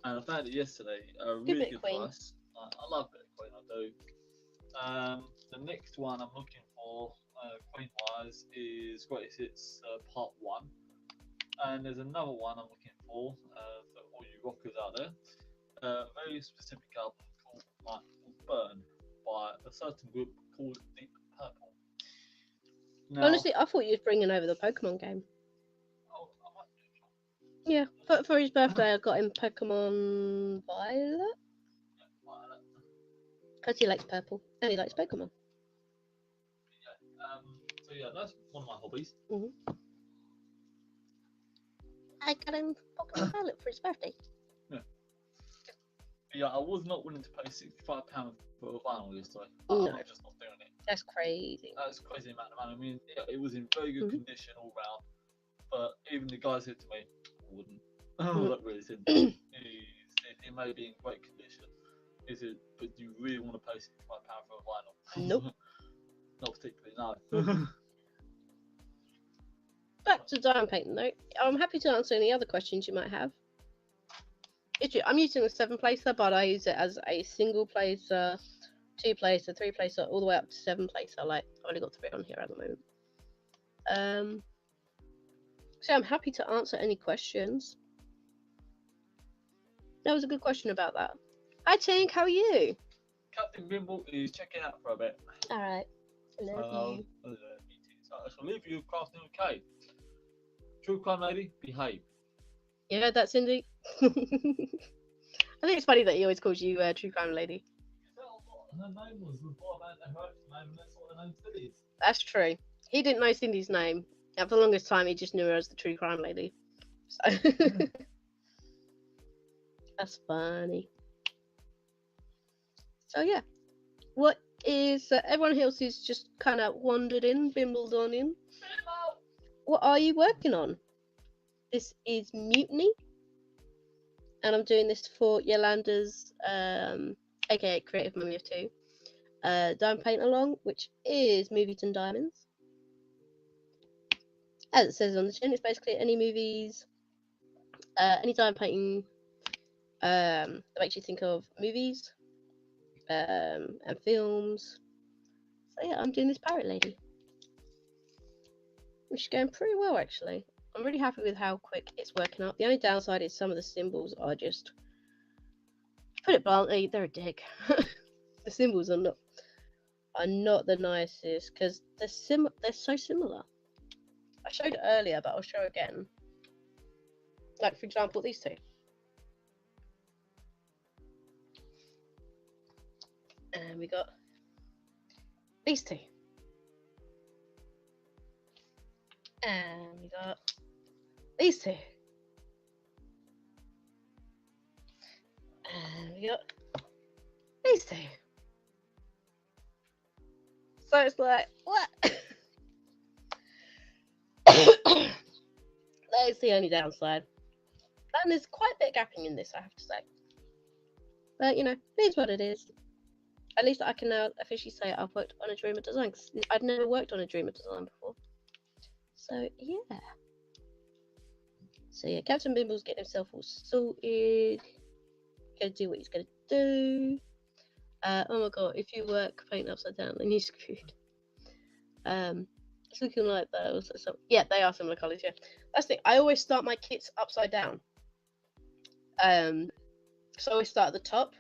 And I found it yesterday. A really good price. I love it, Queen, I do. The next one I'm looking for, Queen wise, is Greatest Hits Part 1. And there's another one I'm looking for all you rockers out there. A very specific album called Burn by a certain group called Deep Purple. Now, honestly, I thought you was bringing over the Pokemon game. Oh, I might do it. Yeah, for his birthday I got him Pokemon Violet. Because he likes purple and he likes Pokemon. So yeah, that's one of my hobbies. I got him Pokemon Violet for his birthday. Yeah, I was not willing to pay £65 for a vinyl this time. No. I'm just not doing it. That's crazy. That's a crazy amount of money. I mean, yeah, it was in very good Mhm. condition all round, but even the guy said to me, I wouldn't. Oh, that really said. He said it may be in great condition. He said, but do you really want to pay £65 for a vinyl? Nope. Not particularly, no. Back to diamond painting though. I'm happy to answer any other questions you might have. I'm using a 7-placer, but I use it as a single placer, 2-placer, 3-placer, all the way up to 7-placer. Like, I've only got 3 on here at the moment. So I'm happy to answer any questions. That was a good question about that. Hi Tink, how are you? Captain Bimble is checking out for a bit. Alright. I love you. So I shall leave you crafting a cave. True crime lady, behave. You heard that, Cindy? I think it's funny that he always calls you True Crime Lady. Her name was before her actual name, and that's what her name still is. That's true. He didn't know Cindy's name. And for the longest time, he just knew her as the True Crime Lady. So that's funny. So yeah, what is everyone else is just kind of wandered in, bimbled on in. What are you working on? This is Mutiny, and I'm doing this for Yolanda's, aka Creative Mummy of Two, diamond paint along, which is Movies and Diamonds. As it says on the tin, it's basically any movies, any diamond painting that makes you think of movies and films. So yeah, I'm doing this Parrot Lady, which is going pretty well actually. I'm really happy with how quick it's working out. The only downside is some of the symbols are just, to put it bluntly, they're a dick. The symbols are not the nicest because they're so similar. I showed earlier, but I'll show again. Like for example, these two. And we got these two. And we got these two. And we got these two. So it's like, what? That is the only downside. And there's quite a bit of gapping in this, I have to say. But, you know, it is what it is. At least I can now officially say I've worked on a Dreamer design, because I'd never worked on a Dreamer design before. So, yeah. So, yeah, Captain Bimble's getting himself all sorted. Gonna do what he's gonna do. Oh my god, if you work paint upside down, then you're screwed. It's looking like those. So, yeah, they are similar colours, yeah. That's the thing. I always start my kits upside down. So I always start at the top.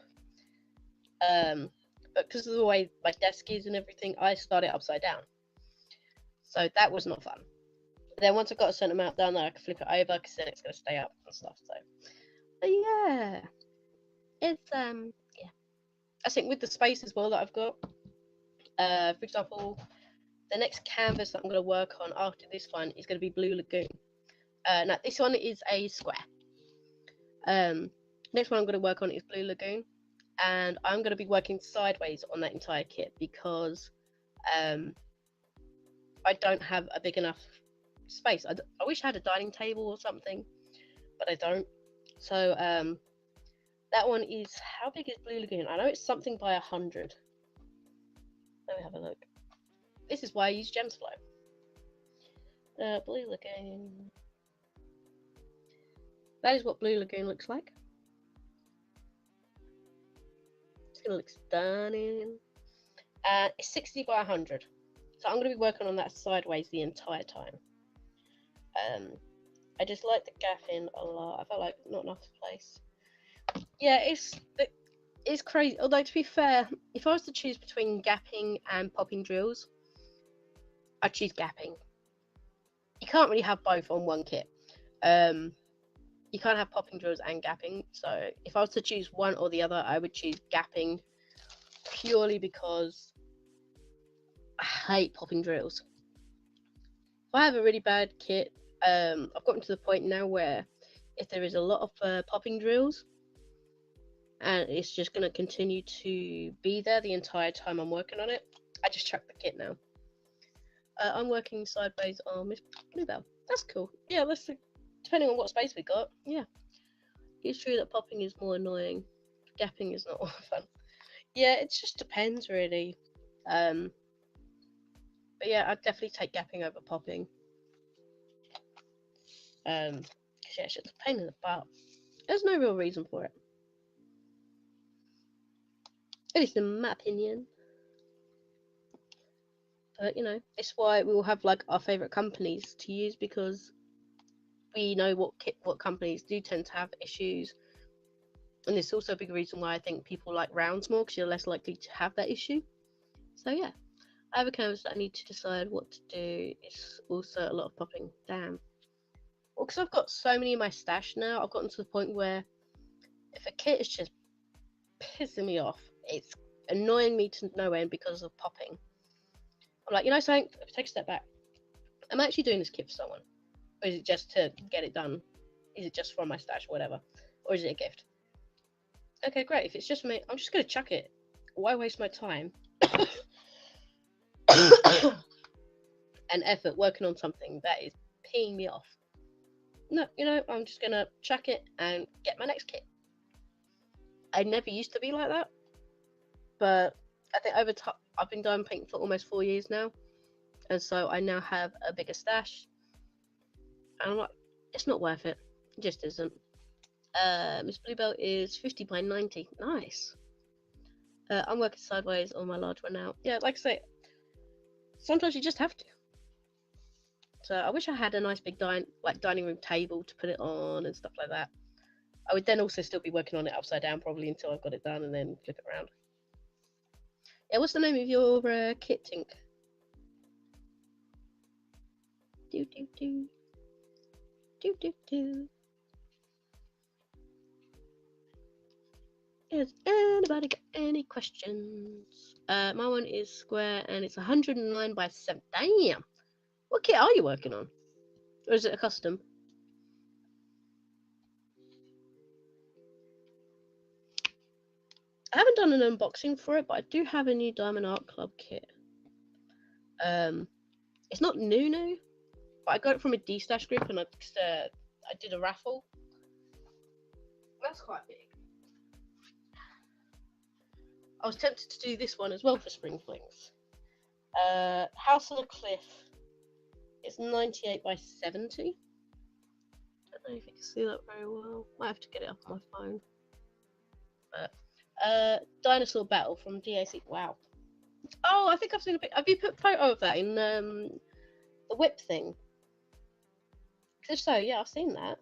But because of the way my desk is and everything, I start it upside down. So that was not fun. Then once I got a certain amount down there, I could flip it over because then it's going to stay up and stuff. So, but yeah, it's yeah. I think with the space as well that I've got, for example, the next canvas that I'm going to work on after this one is going to be Blue Lagoon. Now this one is a square. Next one I'm going to work on is Blue Lagoon, and I'm going to be working sideways on that entire kit because I don't have a big enough space. I wish I had a dining table or something, but I don't. So that one is, how big is Blue Lagoon? I know it's something by 100. Let me have a look. This is why I use Gems Flow. Blue Lagoon. That is what Blue Lagoon looks like. It's gonna look stunning. It's 60 by 100. So I'm gonna be working on that sideways the entire time. I just like the gaffing a lot. I felt like not enough place. Yeah, it's crazy. Although to be fair, if I was to choose between gapping and popping drills, I'd choose gapping. You can't really have both on one kit. You can't have popping drills and gapping. So if I was to choose one or the other, I would choose gapping purely because I hate popping drills. If I have a really bad kit I've gotten to the point now where if there is a lot of popping drills and it's just going to continue to be there the entire time I'm working on it, I just chuck the kit now. I'm working sideways on Miss Bluebell. That's cool. Yeah, let's see. Depending on what space we got. Yeah. It's true that popping is more annoying. Gapping is not all fun. Yeah, it just depends really. But yeah, I'd definitely take gapping over popping. Yeah, it's just a pain in the butt. There's no real reason for it. At least in my opinion. But you know, it's why we all have like our favourite companies to use, because we know what companies do tend to have issues. And it's also a big reason why I think people like rounds more, because you're less likely to have that issue. So yeah, I have a canvas that I need to decide what to do. It's also a lot of popping. Damn. Well, because I've got so many in my stash now, I've gotten to the point where if a kit is just pissing me off, it's annoying me to no end because of popping. I'm like, you know something? Take a step back. Am I actually doing this kit for someone? Or is it just to get it done? Is it just from my stash or whatever? Or is it a gift? Okay, great. If it's just for me, I'm just going to chuck it. Why waste my time and effort working on something that is peeing me off? No, you know, I'm just going to chuck it and get my next kit. I never used to be like that, but I think over time, I've been diamond painting for almost 4 years now, and so I now have a bigger stash, and I'm like, it's not worth it. It just isn't. Miss Bluebell is 50 by 90. Nice. I'm working sideways on my large one now. Yeah, like I say, sometimes you just have to. So I wish I had a nice big dining room table to put it on and stuff like that. I would then also still be working on it upside down probably until I've got it done and then flip it around. Yeah, what's the name of your kit, Tink? Do do do. Do do do. Has anybody got any questions? My one is square and it's 109 by 7. Damn! What kit are you working on? Or is it a custom? I haven't done an unboxing for it, but I do have a new Diamond Art Club kit. It's not new, but I got it from a D-Stash group and I did a raffle. That's quite big. I was tempted to do this one as well for Spring Flings. House on a Cliff. It's 98 by 70. Don't know if you can see that very well. Might have to get it up on my phone. But Dinosaur Battle from DAC. Wow. Oh, I think I've seen a pic. Have you put a photo of that in the WIP thing? If so, yeah, I've seen that.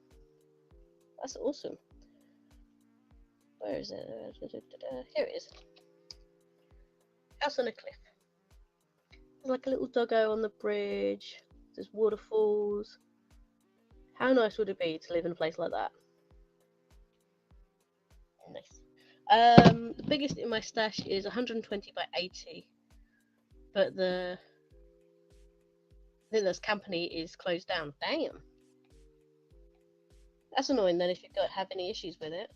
That's awesome. Where is it? Here it is. House on a Cliff. There's like a little doggo on the bridge. There's waterfalls. How nice would it be to live in a place like that? Nice. The biggest in my stash is 120 by 80, but I think this company is closed down. Damn. That's annoying then if you don't have any issues with it.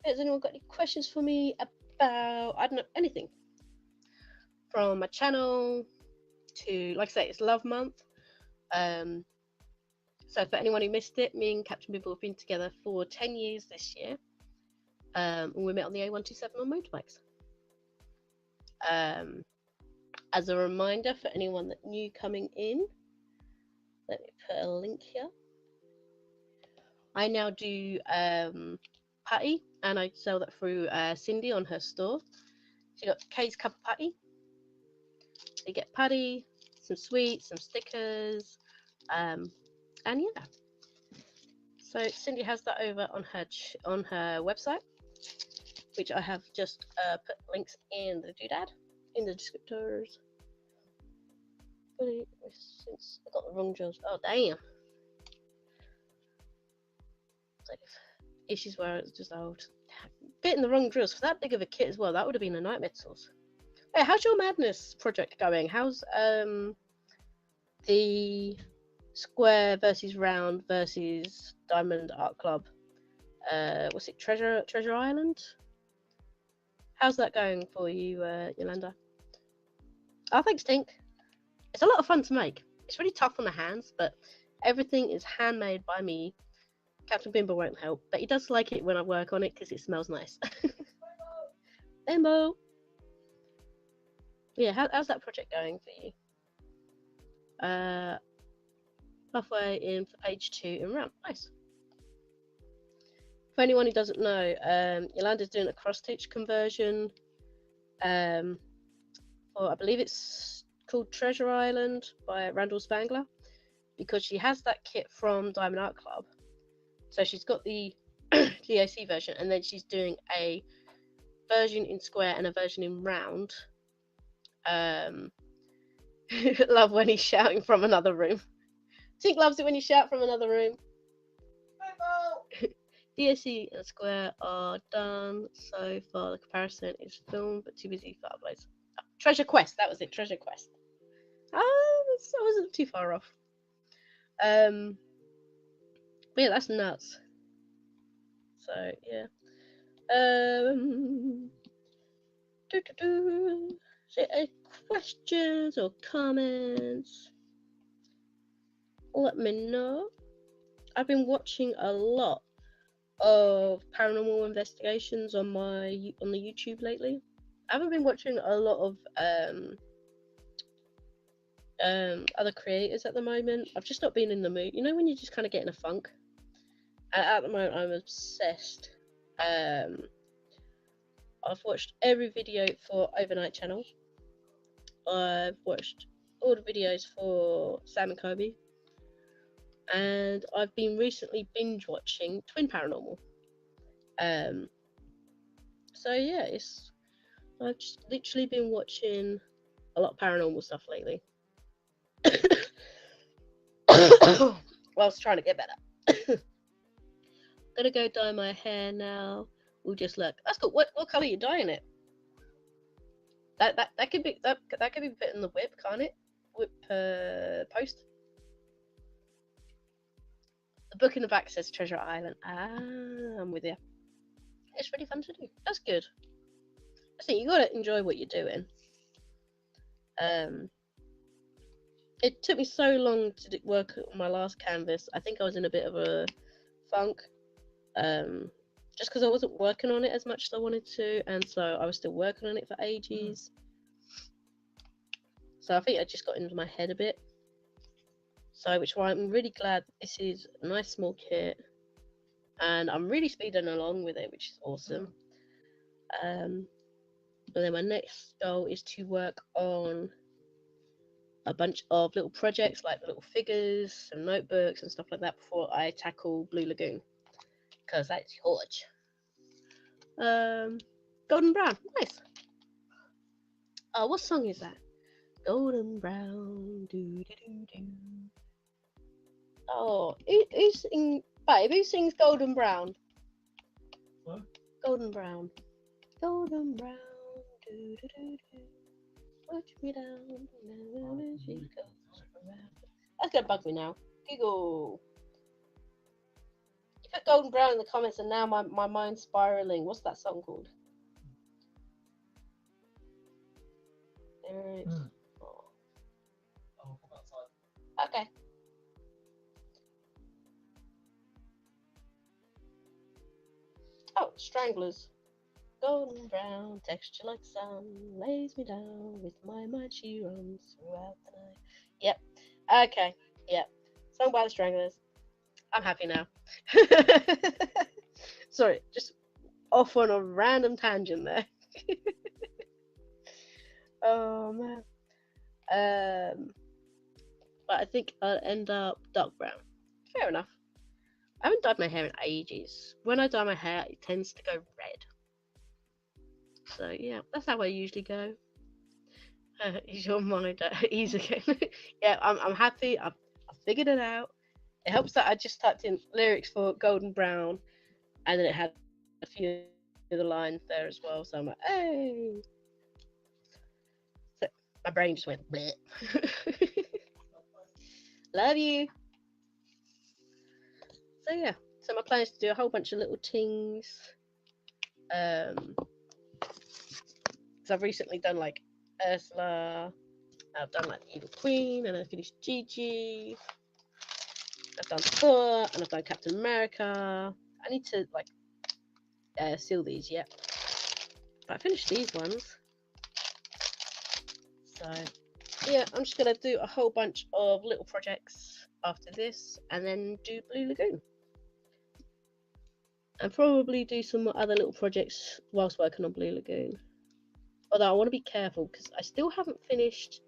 Has anyone got any questions for me about, I don't know, anything? From my channel to, like I say, it's Love Month. So for anyone who missed it, me and Captain Bibble have been together for 10 years this year. And we met on the A127 on motorbikes. As a reminder for anyone that's new coming in, let me put a link here. I now do patty, and I sell that through Cindy on her store. So you got Kay's Cup of Patty. So you get patty, some sweets, some stickers, and yeah. So Cindy has that over on her website, which I have just put links in the doodad, in the descriptors. Since I got the wrong drills. Oh damn! It's like issues where it's just bit in the wrong drills for that big of a kit as well. That would have been a nightmare source. Hey, how's your Madness project going? How's the Square versus Round versus Diamond Art Club? What's it? Treasure Island? How's that going for you, Yolanda? Oh, thanks, Tink. It's a lot of fun to make. It's really tough on the hands, but everything is handmade by me. Captain Bimbo won't help, but he does like it when I work on it because it smells nice. Bimbo! Yeah, how's that project going for you? Halfway in for page 2 in round. Nice. For anyone who doesn't know, Yolanda's doing a cross-stitch conversion for, I believe it's called Treasure Island by Randall Spangler, because she has that kit from Diamond Art Club. So she's got the GAC version, and then she's doing a version in square and a version in round. Love when he's shouting from another room. Tink loves it when you shout from another room. DSC and Square are done so far. The comparison is filmed, but too busy for uploads. Oh, Treasure Quest, that was it. Treasure Quest. I wasn't too far off. But yeah, that's nuts. So yeah. Questions or comments? Let me know. I've been watching a lot of paranormal investigations on the YouTube lately. I haven't been watching a lot of other creators at the moment. I've just not been in the mood. You know when you just kind of get in a funk? At the moment, I'm obsessed. I've watched every video for Overnight Channel. I've watched all the videos for Sam and Kobe. And I've been recently binge watching Twin Paranormal. So yeah, I've just literally been watching a lot of paranormal stuff lately. Whilst trying to get better. Gonna go dye my hair now. We'll just look. That's cool. What colour are you dyeing it? That could be that could be put in the WIP, can't it? WIP post. The book in the back says Treasure Island. I'm with you. It's really fun to do. That's good. I think you gotta enjoy what you're doing. It took me so long to work on my last canvas. I think I was in a bit of a funk. Just because I wasn't working on it as much as I wanted to, and so I was still working on it for ages. So I think I just got into my head a bit. So, which is why I'm really glad this is a nice small kit, and I'm really speeding along with it, which is awesome. But then my next goal is to work on a bunch of little projects, like little figures and notebooks and stuff like that, before I tackle Blue Lagoon, because that's huge. Golden Brown, nice. What song is that? Golden Brown, do do do do. Oh, who sings Golden Brown? What? Golden Brown. Golden Brown, do do do do. Watch me down, she goes around. That's gonna bug me now. Google. You put Golden Brown in the comments, and now my mind's spiraling. What's that song called? There it is. Okay. Oh, Stranglers. Golden brown, texture like sun, lays me down, with my mind she runs throughout the night. Yep. Okay. Yep. Sung by the Stranglers. I'm happy now. Sorry, just off on a random tangent there. Oh man. But I think I'll end up dark brown. Fair enough. I haven't dyed my hair in ages. When I dye my hair, it tends to go red. So yeah, that's how I usually go. Is your mind at ease again? Yeah, I'm happy. I figured it out. It helps that I just typed in lyrics for Golden Brown, and then it had a few of the lines there as well. So I'm like, hey. My brain just went bleh. Love you. So yeah, so my plan is to do a whole bunch of little things. Because I've recently done like Ursula, I've done like the Evil Queen, and I finished Gigi. I've done Thor, and I've done Captain America. I need to like seal these yet, but I finished these ones. So yeah, I'm just gonna do a whole bunch of little projects after this, and then do Blue Lagoon, and probably do some other little projects whilst working on Blue Lagoon. Although I want to be careful because I still haven't finished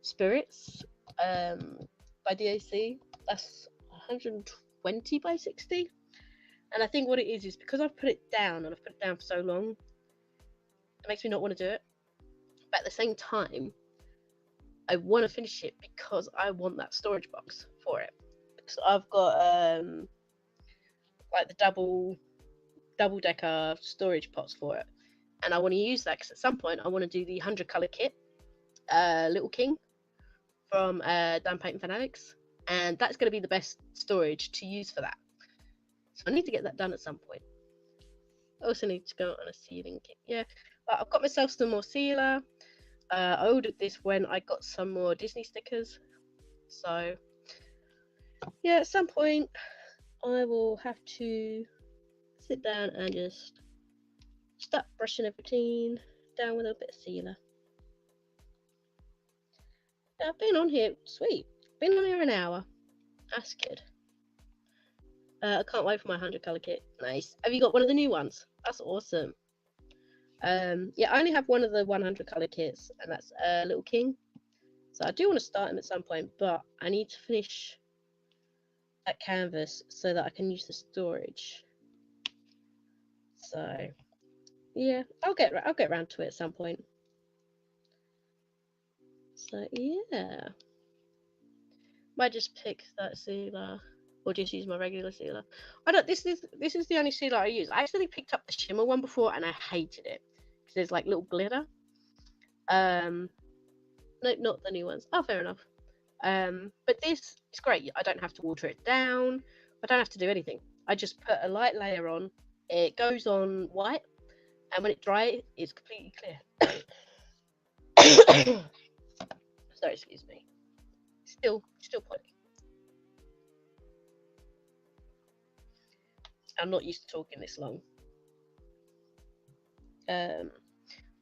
Spirits by DAC. That's 120 by 60, and I think what it is because I've put it down, and I've put it down for so long, it makes me not want to do it. But at the same time, I want to finish it because I want that storage box for it. So I've got like the double decker storage pots for it, and I want to use that because at some point I want to do the 100 color kit, Little King from Dan Painting Fanatics, and that's going to be the best storage to use for that. So I need to get that done at some point. I also need to go on a sealing kit. Yeah, but I've got myself some more sealer. I ordered this when I got some more Disney stickers. So yeah, at some point I will have to sit down and just start brushing everything down with a bit of sealer. I've been on here, sweet. Been on here an hour. That's good. I can't wait for my 100 color kit. Nice. Have you got one of the new ones? That's awesome. Yeah, I only have one of the 100 color kits, and that's Little King. So I do want to start him at some point, but I need to finish that canvas so that I can use the storage. So yeah, I'll get around to it at some point. So yeah, might just pick that sealer or just use my regular sealer. I don't. This is the only sealer I use. I actually picked up the shimmer one before and I hated it because there's like little glitter. Nope, not the new ones. Oh, fair enough. But this is great. I don't have to water it down. I don't have to do anything. I just put a light layer on. It goes on white, and when it dries, it's completely clear. Sorry, excuse me. Still pointing. I'm not used to talking this long. I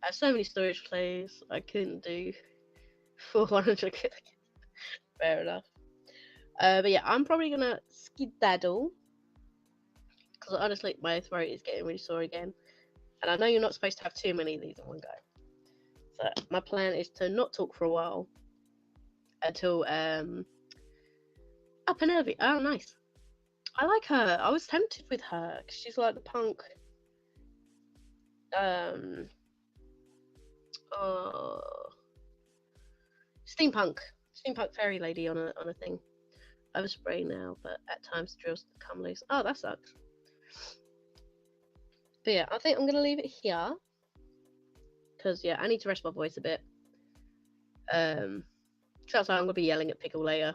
have so many storage plays I couldn't do for 100. Fair enough. But yeah, I'm probably gonna skedaddle because honestly, my throat is getting really sore again, and I know you're not supposed to have too many of these in one go. So my plan is to not talk for a while until Up and Irvy. Oh, nice. I like her. I was tempted with her because she's like the punk. Steampunk fairy lady on a thing. I have a spray now, but at times the drills come loose. Oh, that sucks. But yeah, I think I'm gonna leave it here because yeah, I need to rest my voice a bit. Sounds like I'm gonna be yelling at Pickle later.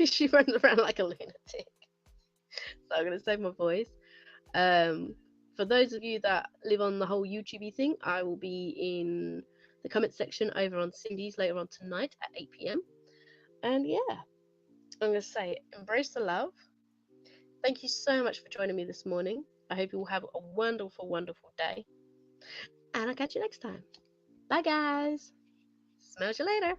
She runs around like a lunatic, so I'm gonna save my voice. For those of you that live on the whole YouTube thing, I will be in the comment section over on Cindy's later on tonight at 8 p.m. And yeah, I'm going to say embrace the love. Thank you so much for joining me this morning. I hope you will have a wonderful, wonderful day. And I'll catch you next time. Bye, guys. Smell you later.